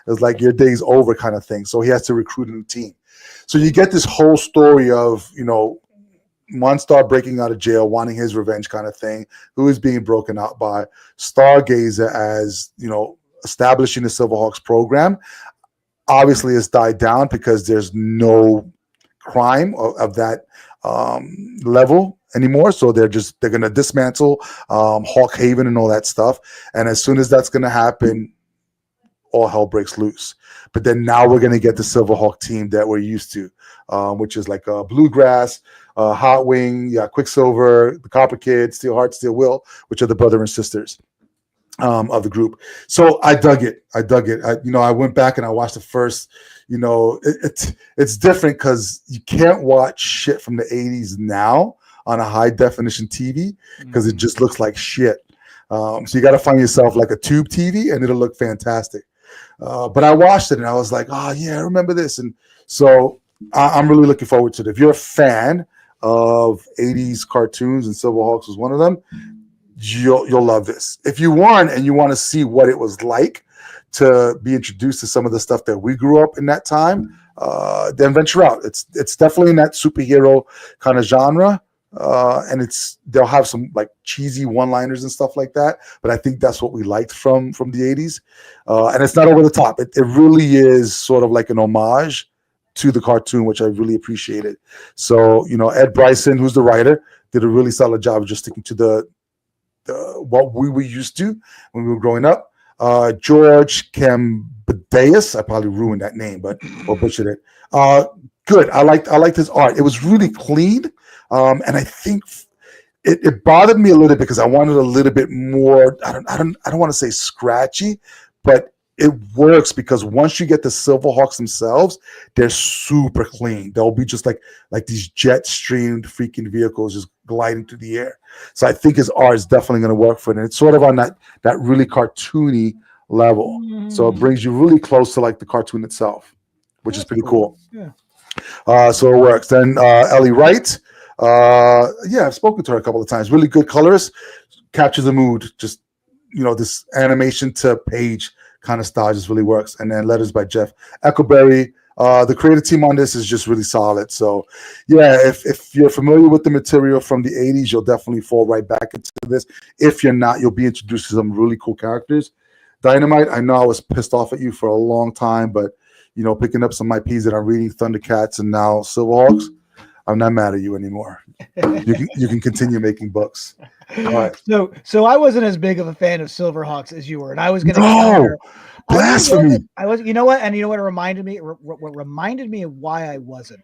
It's like your day's over kind of thing. So he has to recruit a new team. So you get this whole story of, Monstar breaking out of jail, wanting his revenge kind of thing, who is being broken out by Stargazer as, establishing the Silverhawks program. Obviously, it's died down because there's no crime of that level anymore. So they're going to dismantle Hawk Haven and all that stuff. And as soon as that's going to happen, all hell breaks loose. But then now we're going to get the Silverhawk team that we're used to, which is like Bluegrass, Hot Wing, Quicksilver, the Copper Kid, Steelheart, Steel Will, which are the brother and sisters of the group. So I dug it. I went back and I watched the first. It's different because you can't watch shit from the 80s now on a high definition TV because it just looks like shit. So you got to find yourself like a tube TV and it'll look fantastic. But I watched it and I was like, oh yeah, I remember this. And so I'm really looking forward to it. If you're a fan of 80s cartoons, and Silverhawks was one of them, you'll love this. If you weren't and you want to see what it was like to be introduced to some of the stuff that we grew up in that time, then venture out. It's definitely in that superhero kind of genre. And they'll have some like cheesy one-liners and stuff like that, but I think that's what we liked from the 80s. And it's not over the top. It really is sort of like an homage to the cartoon, which I really appreciated. So, Ed Bryson, who's the writer, did a really solid job of just sticking to the what we were used to when we were growing up. George Cambadeus, I probably ruined that name, but or butchered it. Good. I liked his art. It was really clean. And I think it bothered me a little bit because I wanted a little bit more. I don't want to say scratchy, but it works because once you get the Silverhawks themselves, they're super clean. They'll be just like these jet streamed freaking vehicles just gliding through the air. So I think his art is definitely going to work for it. And it's sort of on that really cartoony level. So it brings you really close to like the cartoon itself, which is pretty cool. Yeah. So it works. Then Ellie Wright. I've spoken to her a couple of times. Really good colorist, captures the mood. Just this animation to page kind of style just really works. And then letters by Jeff Eckleberry. The creative team on this is just really solid. So yeah, if you're familiar with the material from the 80s, you'll definitely fall right back into this. If you're not, you'll be introduced to some really cool characters. Dynamite, I know I was pissed off at you for a long time, but picking up some IPs that I'm reading, Thundercats and now Silverhawks, I'm not mad at you anymore. You can continue making books. All right. So I wasn't as big of a fan of Silverhawks as you were, and I was going to. No, blasphemy. I was. You know what? And you know what it reminded me? What reminded me of why I wasn't.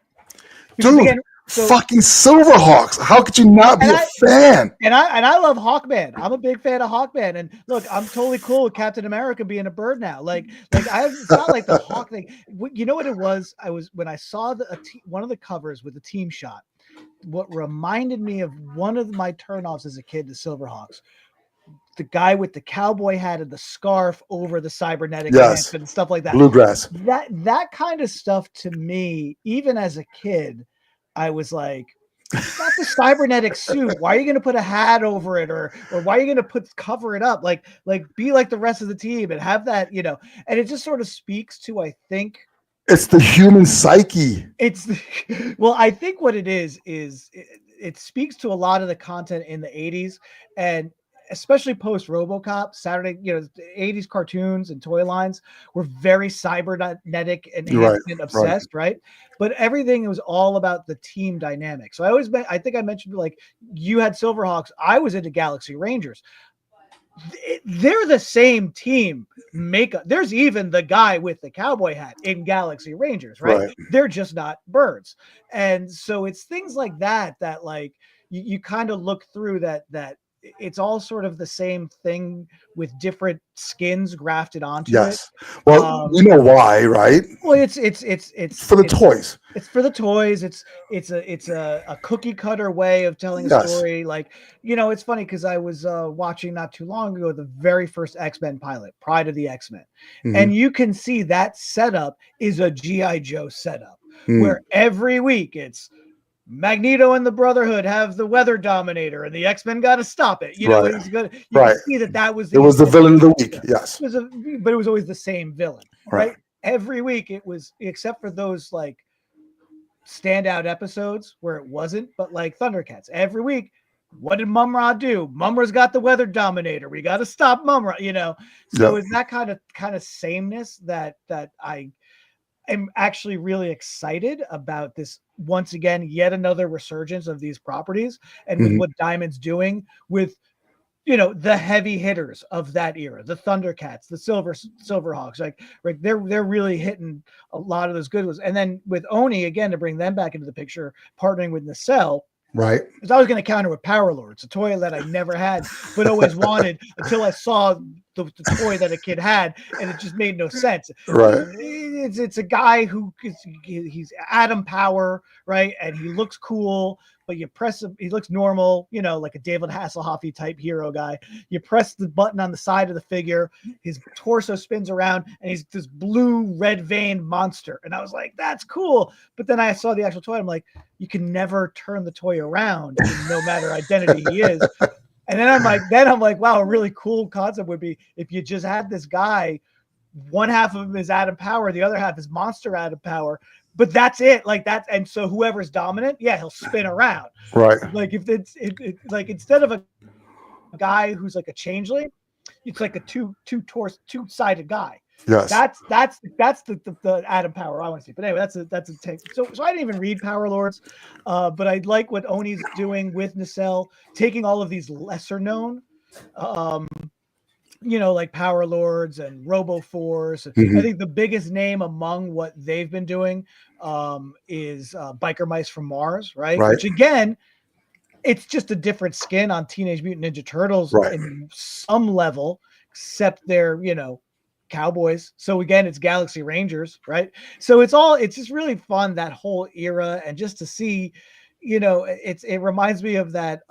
Because dude, again, fucking Silverhawks. How could you not be a fan? And I love Hawkman. I'm a big fan of Hawkman. And look, I'm totally cool with Captain America being a bird now. It's not like the Hawk thing. You know what it was? When I saw one of the covers with the team shot. What reminded me of one of my turnoffs as a kid, the Silverhawks, the guy with the cowboy hat and the scarf over the cybernetic and stuff like that. Bluegrass. That kind of stuff to me, even as a kid, I was like, Not the cybernetic suit. Why are you going to put a hat over it, or why are you going to cover it up? Like be like the rest of the team and have that, you know. And it just sort of speaks to, I think, it's the human psyche. Well, I think what it is it speaks to a lot of the content in the 80s, and especially post RoboCop, Saturday, you know, the 80s cartoons and toy lines were very cybernetic and Right, obsessed, right? But everything was all about the team dynamic. So I think I mentioned, like, you had Silverhawks, I was into Galaxy Rangers. They're the same team makeup. There's even the guy with the cowboy hat in Galaxy Rangers, right? They're just not birds. And so it's things like that like you kind of look through that it's all sort of the same thing with different skins grafted onto it. Well, you know why, right? Well, it's for the toys. It's for the toys. It's a cookie cutter way of telling a story. Like, you know, it's funny because I was watching not too long ago the very first X-Men pilot, Pride of the X-Men, and you can see that setup is a G.I. Joe setup where every week it's Magneto and the Brotherhood have the Weather Dominator, and the X-Men got to stop it. You know, he's good. You can see that was the villain of the week. Yes, but it was always the same villain, right? Every week it was, except for those like standout episodes where it wasn't. But like Thundercats, every week, what did Mum-Ra do? Mum-Ra's got the Weather Dominator. We got to stop Mum-Ra. You know, so it's that kind of sameness that I am actually really excited about this. Once again, yet another resurgence of these properties, and with what Diamond's doing with, you know, the heavy hitters of that era, the Thundercats, the Silverhawks, like they're really hitting a lot of those good ones. And then with Oni, again, to bring them back into the picture, partnering with Nacelle. Right. Because I was going to counter with Power Lords, a toy that I never had, but always wanted until I saw the toy that a kid had, and it just made no sense. Right. It's a guy who he's Atom Power, right? And he looks cool, but you press him, he looks normal, you know, like a David Hasselhoff type hero guy. You press the button on the side of the figure, his torso spins around, and he's this blue red veined monster. And I was like, that's cool. But then I saw the actual toy. I'm like, you can never turn the toy around, no matter identity he is. And then I'm like, wow, a really cool concept would be if you just had this guy, one half of him is Atom Power, the other half is Monster Atom Power, but that's it. Like that, and so whoever's dominant, he'll spin around. Right. Like if it's like instead of a guy who's like a changeling, it's like a two-sided guy. Yes. That's the Atom Power I want to see. But anyway, that's a take. So I didn't even read Power Lords, but I like what Oni's doing with Nacelle, taking all of these lesser known, you know, like Power Lords and Robo Force. I think the biggest name among what they've been doing is Biker Mice from Mars, right? Which again, it's just a different skin on Teenage Mutant Ninja Turtles in some level, except they're, you know, cowboys. So again, it's Galaxy Rangers, right? So it's just really fun, that whole era, and just to see, you know, it reminds me of that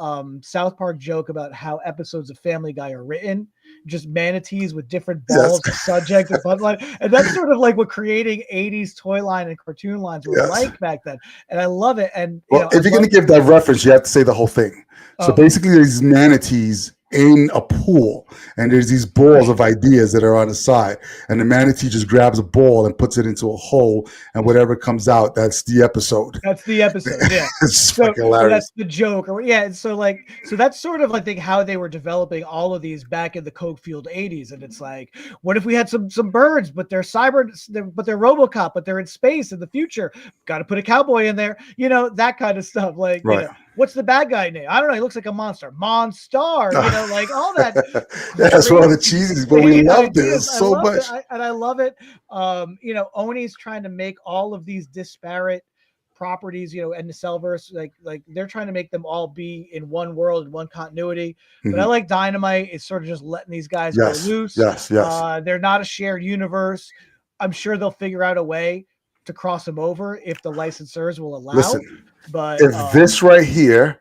South Park joke about how episodes of Family Guy are written, just manatees with different balls of subject and punchline. And that's sort of like what creating 80s toy line and cartoon lines were like back then. And I love it. And if you're going to give that reference, you have to say the whole thing. So basically these manatees in a pool, and there's these balls of ideas that are on the side, and the manatee just grabs a ball and puts it into a hole, and whatever comes out, that's the episode. Yeah. It's fucking hilarious. That's the joke. So that's sort of, I think, how they were developing all of these back in the Coke-fueled 80s. And it's like, what if we had some birds, but they're they're RoboCop, but they're in space in the future? Got to put a cowboy in there, you know, that kind of stuff. Like, you know, what's the bad guy name? I don't know. He looks like a monster. Monstar, you know, like all that. That's one of the cheeses, but we loved it so much. I love it. You know, Oni's trying to make all of these disparate properties, you know, and the Cellverse, like they're trying to make them all be in one world, in one continuity. But I like Dynamite. It's sort of just letting these guys go loose. Yes. They're not a shared universe. I'm sure they'll figure out a way to cross them over if the licensors will allow. Listen, but if this right here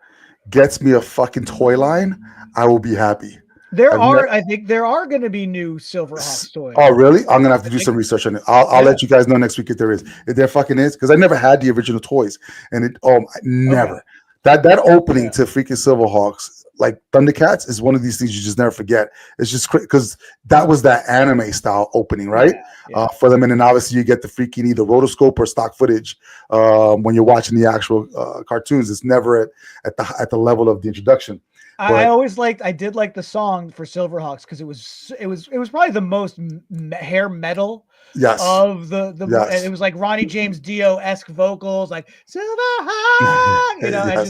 gets me a fucking toy line, I will be happy. I think there are going to be new Silverhawks toys. Oh, really? I'm gonna have to do some research on it. I'll let you guys know next week if there is. If there fucking is, because I never had the original toys, and never. That opening to freaking Silverhawks, like Thundercats, is one of these things you just never forget. It's just because that was that anime style opening, right? For them, and then obviously you get the freaking either rotoscope or stock footage when you're watching the actual cartoons. It's never at the level of the introduction. I did like the song for Silverhawks because it was probably the most hair metal of the and it was like Ronnie James Dio-esque vocals, like Silverhawk, you know,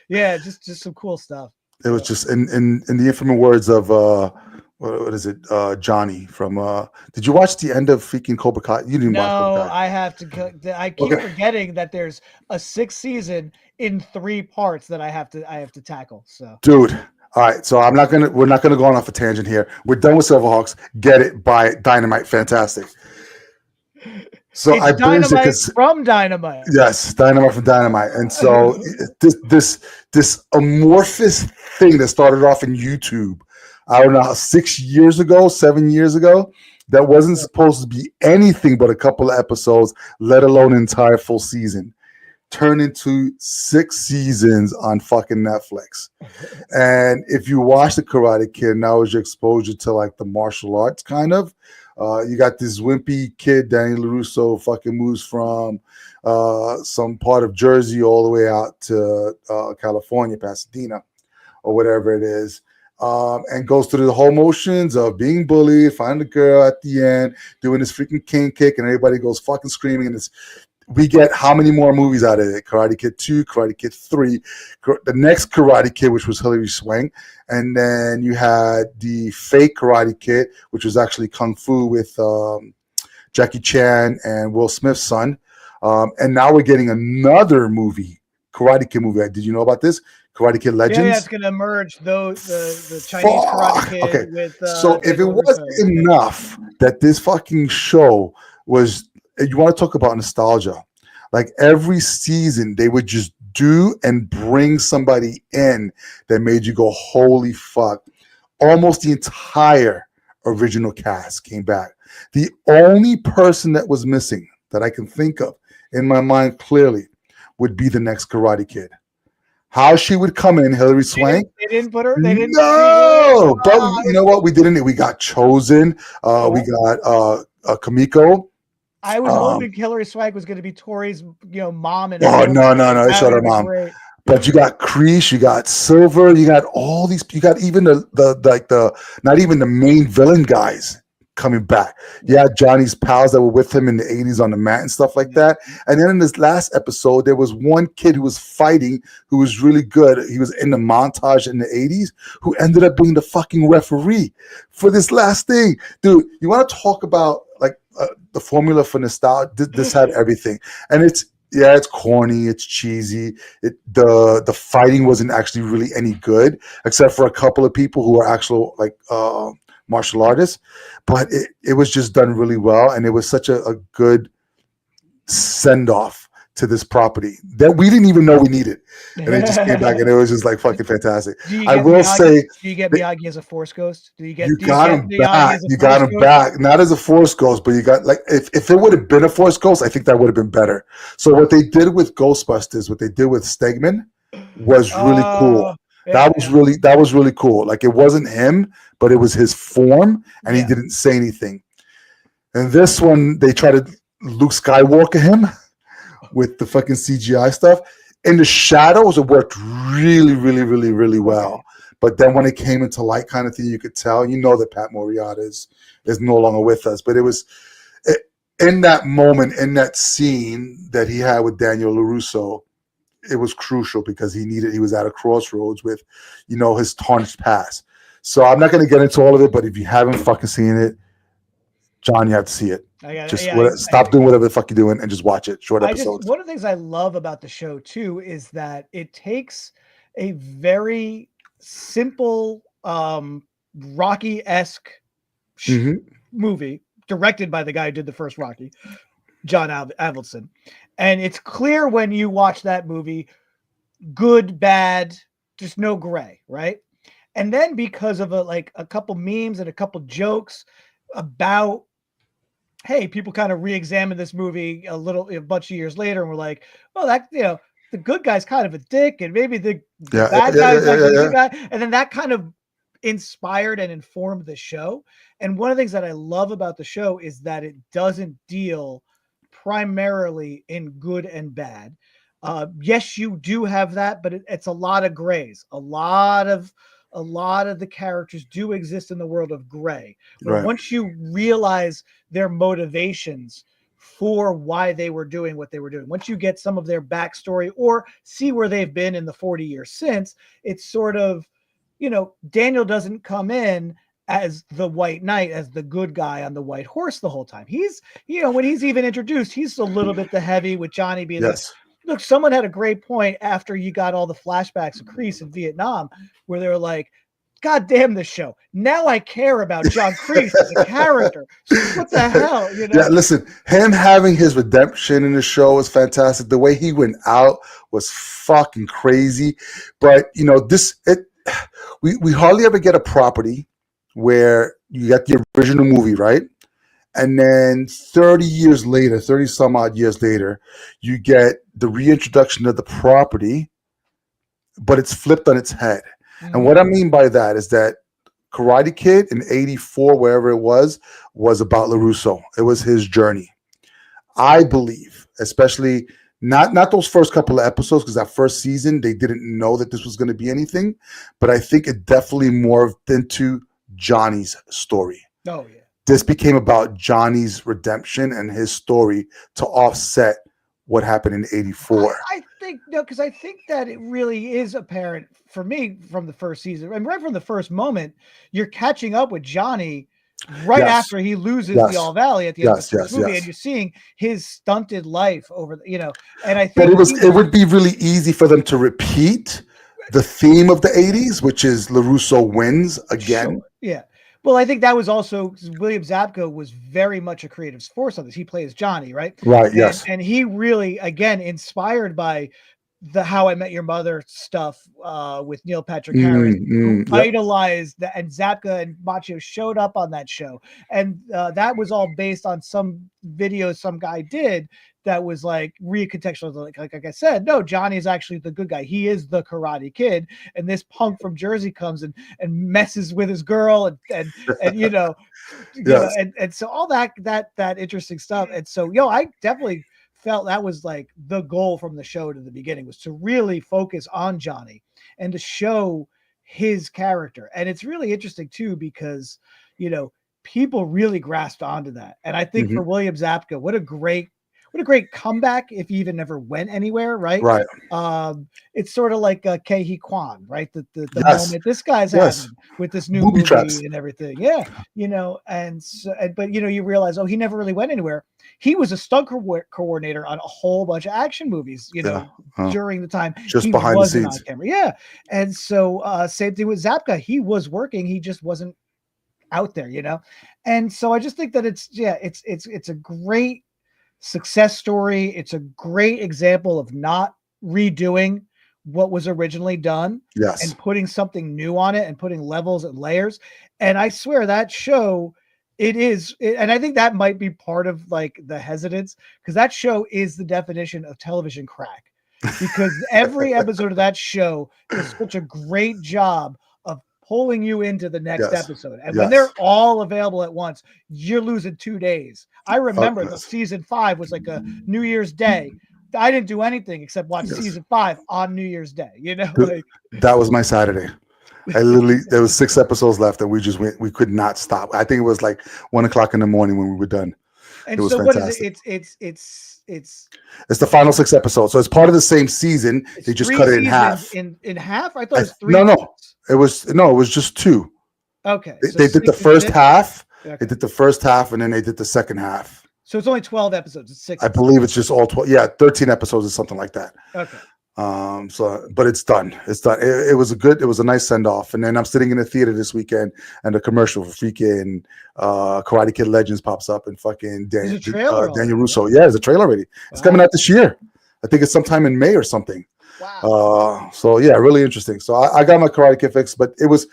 yes. just some cool stuff. It was just in the infamous words of what is it, Johnny from did you watch the end of freaking Cobra Kai? You didn't watch Cobra Kai. I keep forgetting that there's a 6th season in 3 parts that I have to tackle. So dude, all right, so we're not gonna go on off a tangent here. We're done with Silverhawks. Get it by Dynamite. Fantastic. So it's Dynamite from Dynamite. Yes, Dynamite from Dynamite. And so this amorphous thing that started off in YouTube, I don't know, 7 years ago, that wasn't supposed to be anything but a couple of episodes, let alone an entire full season, turned into 6 seasons on fucking Netflix. And if you watch the Karate Kid, now is your exposure to like the martial arts kind of. You got this wimpy kid, Daniel LaRusso, fucking moves from some part of Jersey all the way out to California, Pasadena, or whatever it is, and goes through the whole motions of being bullied, finding a girl at the end, doing this freaking cane kick, and everybody goes fucking screaming. And we get how many more movies out of it? Karate Kid 2, Karate Kid 3, the next Karate Kid, which was Hilary Swank, and then you had the fake Karate Kid, which was actually Kung Fu with Jackie Chan and Will Smith's son. And now we're getting another movie, Karate Kid movie. Did you know about this? Karate Kid Legends? Yeah, it's going to merge the Chinese Karate Kid with... so if it wasn't enough that this fucking show was... You want to talk about nostalgia. Like every season, they would just do and bring somebody in that made you go, holy fuck. Almost the entire original cast came back. The only person that was missing that I can think of in my mind clearly would be the next Karate Kid. How she would come in, Hilary Swank. They didn't put her. They didn't. No, but you know what? We didn't. We got Chosen. We got Kamiko. I was hoping Hilary Swank was going to be Tori's, mom. And no, it showed her mom. Great. But you got Kreese, you got Silver, you got all these. You got even the not even the main villain guys coming back. Yeah, Johnny's pals that were with him in the 80s on the mat and stuff like that. And then in this last episode, there was one kid who was fighting, who was really good. He was in the montage in the 80s, who ended up being the fucking referee for this last thing. Dude, you want to talk about the formula for nostalgia? This had everything. And it's corny, it's cheesy. The fighting wasn't actually really any good, except for a couple of people who are actual martial artists, but it was just done really well, and it was such a good send-off to this property that we didn't even know we needed, and it just came back, and it was just like fucking fantastic. I will say, do you get Miyagi as a Force Ghost? You got him back. You got him back, not as a Force Ghost, but you got if it would have been a Force Ghost, I think that would have been better. So what they did with Ghostbusters, what they did with Stegman, was really cool. That was really cool. Like, it wasn't him, but it was his form, and he didn't say anything. And this one, they tried to Luke Skywalker him with the fucking CGI stuff. In the shadows, it worked really, really, really, really well. But then when it came into light kind of thing, you could tell, that Pat Morita is no longer with us. But it was in that moment, in that scene that he had with Daniel LaRusso, it was crucial because he was at a crossroads with, his tarnished past. So I'm not going to get into all of it, but if you haven't fucking seen it, John, you have to see it. Stop doing whatever the fuck you're doing and just watch it. Short episodes. One of the things I love about the show too is that it takes a very simple, Rocky-esque movie directed by the guy who did the first Rocky, John Avildsen. And it's clear when you watch that movie, good, bad, just no gray, right? And then because of a couple memes and a couple jokes about, hey, people kind of re-examine this movie a bunch of years later, and we're like, well, that, the good guy's kind of a dick, and maybe the Yeah, bad yeah, guy's yeah, actually the yeah, good guy. And then that kind of inspired and informed the show. And one of the things that I love about the show is that it doesn't deal primarily in good and bad. Yes, you do have that, but it's a lot of grays. A lot of the characters do exist in the world of gray, where right. once you realize their motivations for why they were doing what they were doing, once you get some of their backstory or see where they've been in the 40 years since, it's sort of, Daniel doesn't come in as the white knight, as the good guy on the white horse the whole time. He's, when he's even introduced, he's a little bit the heavy, with Johnny being the, Yes. look, someone had a great point after you got all the flashbacks of Kreese in Vietnam, where they were like, God damn this show. Now I care about John Kreese as a character. What the hell? Yeah, listen, him having his redemption in the show was fantastic. The way he went out was fucking crazy. But we hardly ever get a property where you got the original movie, right? And then 30 some odd years later, you get the reintroduction of the property, but it's flipped on its head. Mm-hmm. And what I mean by that is that Karate Kid in 84, wherever it was about LaRusso. It was his journey. I believe, especially not those first couple of episodes, because that first season, they didn't know that this was going to be anything, but I think it definitely morphed into Johnny's story. Oh, yeah. This became about Johnny's redemption and his story to offset what happened in 84. I think, because I think that it really is apparent for me from the first season, and right from the first moment, you're catching up with Johnny right after he loses the All Valley at the end of the first movie, and you're seeing his stunted life over, and I think it would be really easy for them to repeat the theme of the 80s, which is LaRusso wins again. Sure. Yeah. Well, I think that was also William Zabka was very much a creative force on this. He plays Johnny, right? Right. Yes. And he really, again, inspired by the How I Met Your Mother stuff with Neil Patrick Harris, who idolized that, and Zabka and Macchio showed up on that show, and that was all based on some video some guy did that was like recontextual. Like I said, no, Johnny is actually the good guy. He is the Karate Kid, and this punk from Jersey comes and messes with his girl, and and so all that interesting stuff. And so, I definitely felt that was like the goal from the show to the beginning, was to really focus on Johnny and to show his character. And it's really interesting too, because, people really grasped onto that. And I think for William Zabka, what a great comeback, if he even never went anywhere, right? Right. It's sort of like Ke Huy Quan, right? The moment this guy's having with this new movie and everything. Yeah. And so, but you realize, he never really went anywhere. He was a stunt coordinator on a whole bunch of action movies, during the time. Just he behind the scenes. On camera. Yeah. And so same thing with Zabka. He was working, he just wasn't out there, And so I just think that it's a great success story. It's a great example of not redoing what was originally done, and putting something new on it and putting levels and layers. And I swear that show, and I think that might be part of like the hesitance, because that show is the definition of television crack, because every episode of that show does such a great job of pulling you into the next episode. And when they're all available at once, you're losing 2 days. I remember the season 5 was like a New Year's Day. I didn't do anything except watch season 5 on New Year's Day. That was my Saturday. There was 6 episodes left, and we could not stop. I think it was like 1:00 in the morning when we were done. And so fantastic. What is it? It's the final 6 episodes. So it's part of the same season. They just cut it in half. In half? I thought it was 3. No. It was just 2. Okay. They did the first half. Okay. They did the first half, and then they did the second half. So it's only 12 episodes. It's 6. I believe it's just all 12. Yeah, 13 episodes or something like that. Okay. But it's done. It's done. It was a nice send off. And then I'm sitting in the theater this weekend, and the commercial for freaking Karate Kid Legends pops up, and fucking Daniel Russo. Yeah, there's a trailer already. It's coming out this year. I think it's sometime in May or something. Wow. So yeah, really interesting. So I got my Karate Kid fix, but it was,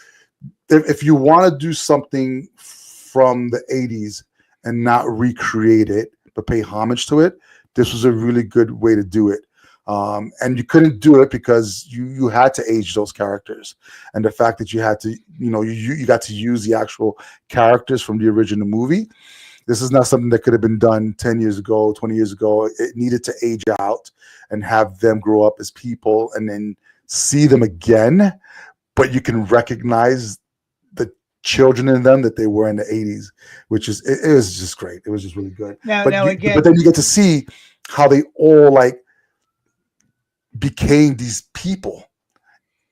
if you want to do something from the 80s and not recreate it, but pay homage to it, this was a really good way to do it. And you couldn't do it because you had to age those characters, and the fact that you had to, you got to use the actual characters from the original movie. This is not something that could have been done 10 years ago, 20 years ago. It needed to age out and have them grow up as people and then see them again. But you can recognize the children in them that they were in the 80s, which is, it was just great. It was just really good. But then you get to see how they all like became these people.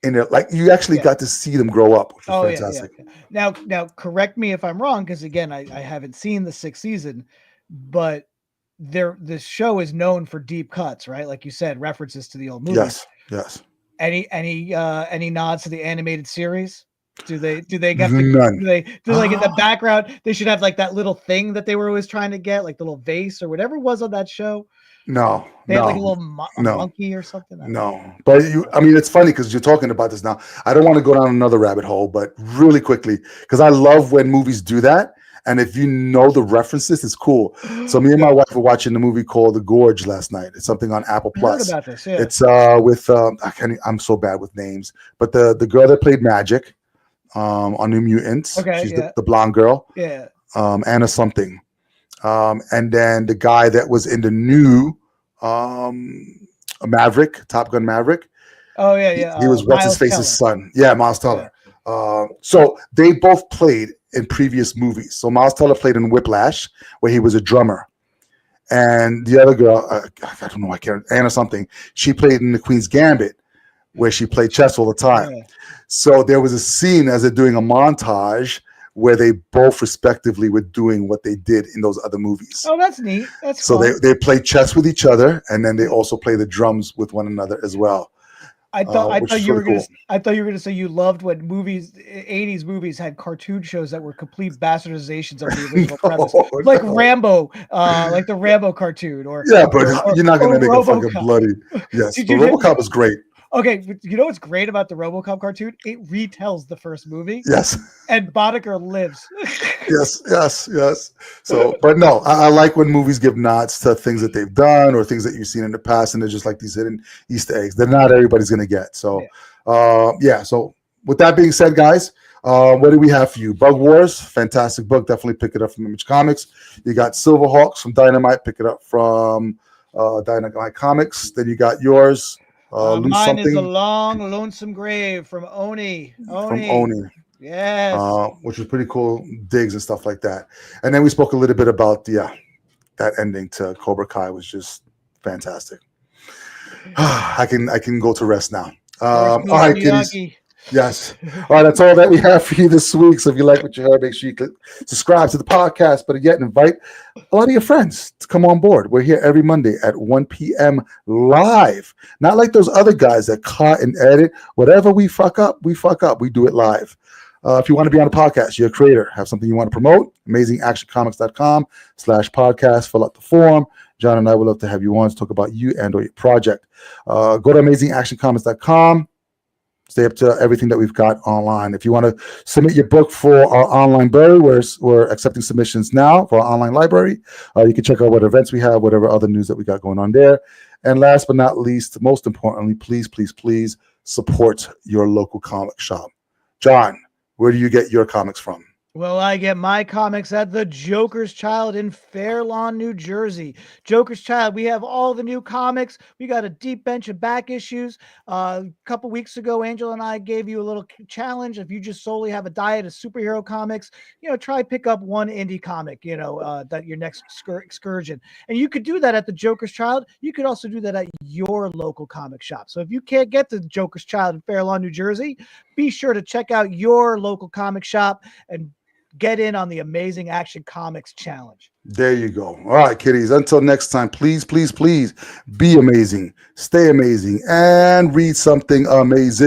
And like you actually got to see them grow up, which was fantastic. Yeah. Now, correct me if I'm wrong, because again, I haven't seen the 6th season, but this show is known for deep cuts, right? Like you said, references to the old movies. Yes. Any nods to the animated series? Do they get none? Like in the background they should have like that little thing that they were always trying to get, like the little vase or whatever it was on that show? No, they had like a little monkey or something. No, but it's funny because you're talking about this now. I don't want to go down another rabbit hole, but really quickly, because I love when movies do that. And if you know the references, it's cool. So me and my wife were watching the movie called The Gorge last night. It's something on Apple Plus. I heard about this, yeah. It's with I'm so bad with names, but the girl that played Magic on New Mutants. Okay, she's the blonde girl. Yeah. Anna something. And then the guy that was in the new Maverick, Top Gun Maverick. Oh yeah. He was what's his face's son. Yeah, Miles Teller. Yeah. So they both played in previous movies. So Miles Teller played in Whiplash, where he was a drummer, and the other girl, I don't know, Anna something. She played in The Queen's Gambit, where she played chess all the time. Yeah. So there was a scene as they're doing a montage where they both respectively were doing what they did in those other movies. Oh, that's neat. That's so fun. They play chess with each other, and then they also play the drums with one another as well. I thought you were going to say you loved when 80s movies had cartoon shows that were complete bastardizations of the original premise, like Rambo, like the Rambo cartoon, or but you're not going to make a fucking bloody. Yes, the RoboCop is great. Okay, but you know what's great about the RoboCop cartoon? It retells the first movie. Yes. And Boddicker lives. Yes. So, but no, I like when movies give nods to things that they've done or things that you've seen in the past, and they're just like these hidden Easter eggs that not everybody's going to get. So, So with that being said, guys, what do we have for you? Bug Wars, fantastic book. Definitely pick it up from Image Comics. You got Silverhawks from Dynamite. Pick it up from Dynamite Comics. Then you got yours. Mine is A Long Lonesome Grave from Oni. From Oni. Yes. Which was pretty cool digs and stuff like that. And then we spoke a little bit about that ending to Cobra Kai was just fantastic. I can go to rest now. All right, kiddies. Yes. All right, that's all that we have for you this week. So if you like what you heard, make sure you click subscribe to the podcast, but yet invite a lot of your friends to come on board. We're here every Monday at 1 p.m. live. Not like those other guys that cut and edit. Whatever we fuck up. We do it live. If you want to be on a podcast, you're a creator, have something you want to promote, amazingactioncomics.com/podcast, fill out the form. John and I would love to have you on to talk about you and or your project. Go to amazingactioncomics.com. Stay up to everything that we've got online. If you want to submit your book for our online library, we're accepting submissions now for our online library. You can check out what events we have, whatever other news that we got going on there. And last but not least, most importantly, please support your local comic shop. John, where do you get your comics from? Well, I get my comics at the Joker's Child in Fair Lawn, New Jersey. Joker's Child, we have all the new comics. We got a deep bench of back issues. A couple weeks ago, Angel and I gave you a little challenge. If you just solely have a diet of superhero comics, try pick up one indie comic, that your next excursion. And you could do that at the Joker's Child. You could also do that at your local comic shop. So if you can't get the Joker's Child in Fair Lawn, New Jersey, be sure to check out your local comic shop and get in on the Amazing Action Comics Challenge. There you go. All right, kiddies. Until next time, please be amazing, stay amazing, and read something amazing.